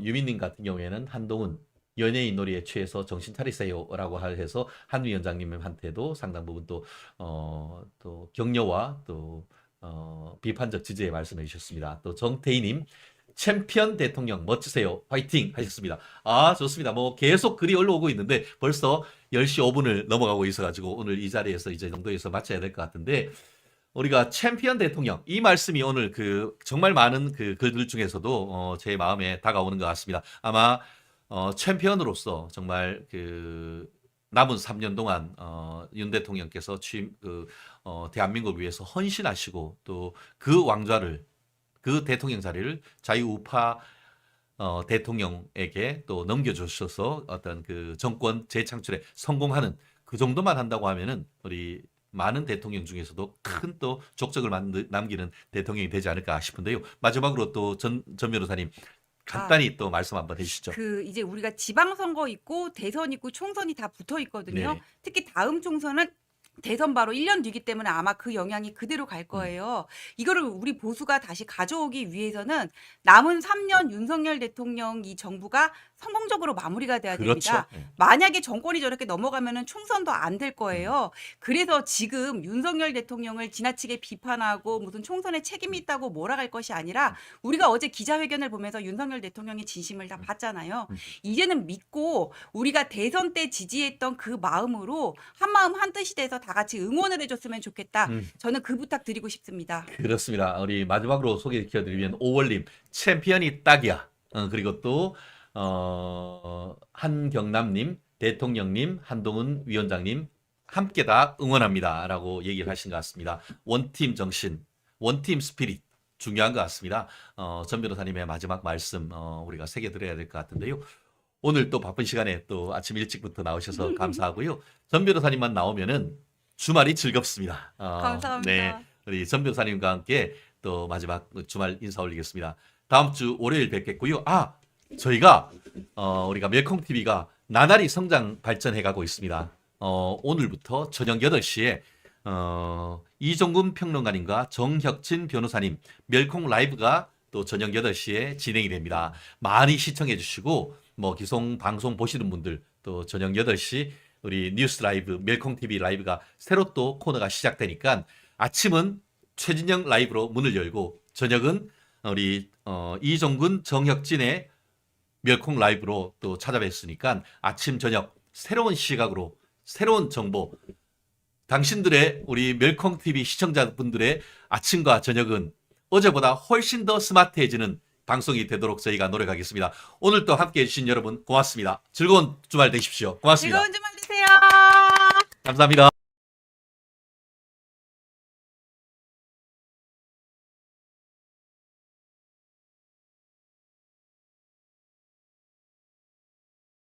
유민님 같은 경우에는 한동훈 연예인 놀이에 취해서 정신 차리세요라고 해서 한 위원장님한테도 상당 부분 또 격려와 또 비판적 지지의 말씀해 주셨습니다. 또 정태희님 챔피언 대통령 멋지세요. 화이팅 하셨습니다. 아, 좋습니다. 뭐 계속 글이 올라오고 있는데 벌써 10시 5분을 넘어가고 있어가지고 오늘 이 자리에서 이제 정도에서 마쳐야 될 것 같은데 우리가 챔피언 대통령 이 말씀이 오늘 그 정말 많은 그 글들 중에서도 제 마음에 다가오는 것 같습니다. 아마 챔피언으로서 정말 그 남은 3년 동안 윤 대통령께서 대한민국을 위해서 헌신하시고 또 그 왕좌를 그 대통령 자리를 자유우파 대통령에게 또 넘겨주셔서 어떤 그 정권 재창출에 성공하는 그 정도만 한다고 하면은 우리 많은 대통령 중에서도 큰 또 족적을 남기는 대통령이 되지 않을까 싶은데요. 마지막으로 또 전 변호사님 간단히 또 말씀 한번 해주시죠. 그 이제 우리가 지방선거 있고 대선 있고 총선이 다 붙어 있거든요. 네. 특히 다음 총선은 대선 바로 1년 뒤기 때문에 아마 그 영향이 그대로 갈 거예요. 이거를 우리 보수가 다시 가져오기 위해서는 남은 3년 윤석열 대통령 이 정부가 성공적으로 마무리가 돼야 그렇죠. 됩니다. 네. 만약에 정권이 저렇게 넘어가면은 총선도 안 될 거예요. 그래서 지금 윤석열 대통령을 지나치게 비판하고 무슨 총선에 책임이 있다고 몰아갈 것이 아니라 우리가 어제 기자회견을 보면서 윤석열 대통령의 진심을 다 봤잖아요. 이제는 믿고 우리가 대선 때 지지했던 그 마음으로 한마음 한뜻이 돼서 다 같이 응원을 해줬으면 좋겠다. 저는 그 부탁 드리고 싶습니다. 그렇습니다. 우리 마지막으로 소개시켜드리면 5월님 챔피언이 딱이야. 그리고 또 한경남님, 대통령님, 한동훈 위원장님 함께 다 응원합니다라고 얘기를 하신 것 같습니다. 원팀 정신, 원팀 스피릿 중요한 것 같습니다. 전 변호사님의 마지막 말씀 우리가 새겨드려야 될 것 같은데요. 오늘 또 바쁜 시간에 또 아침 일찍부터 나오셔서 감사하고요. 전 변호사님만 나오면은 주말이 즐겁습니다. 감사합니다. 네, 우리 전 변호사님과 함께 또 마지막 주말 인사 올리겠습니다. 다음 주 월요일 뵙겠고요. 저희가 우리가 멜콩 TV가 나날이 성장 발전해가고 있습니다. 오늘부터 저녁 8시에 이종근 평론가님과 정혁진 변호사님 멜콩 라이브가 또 저녁 8시에 진행이 됩니다. 많이 시청해 주시고 뭐 기성 방송 보시는 분들 또 저녁 8시 우리 뉴스 라이브 멜콩 TV 라이브가 새로 또 코너가 시작되니까 아침은 최진영 라이브로 문을 열고 저녁은 우리 이종근 정혁진의 멸콩 라이브로 또 찾아뵙으니까 아침 저녁 새로운 시각으로 새로운 정보 당신들의 우리 멸콩 TV 시청자분들의 아침과 저녁은 어제보다 훨씬 더 스마트해지는 방송이 되도록 저희가 노력하겠습니다. 오늘 또 함께해 주신 여러분 고맙습니다. 즐거운 주말 되십시오. 고맙습니다. 즐거운 주말 되세요. 감사합니다.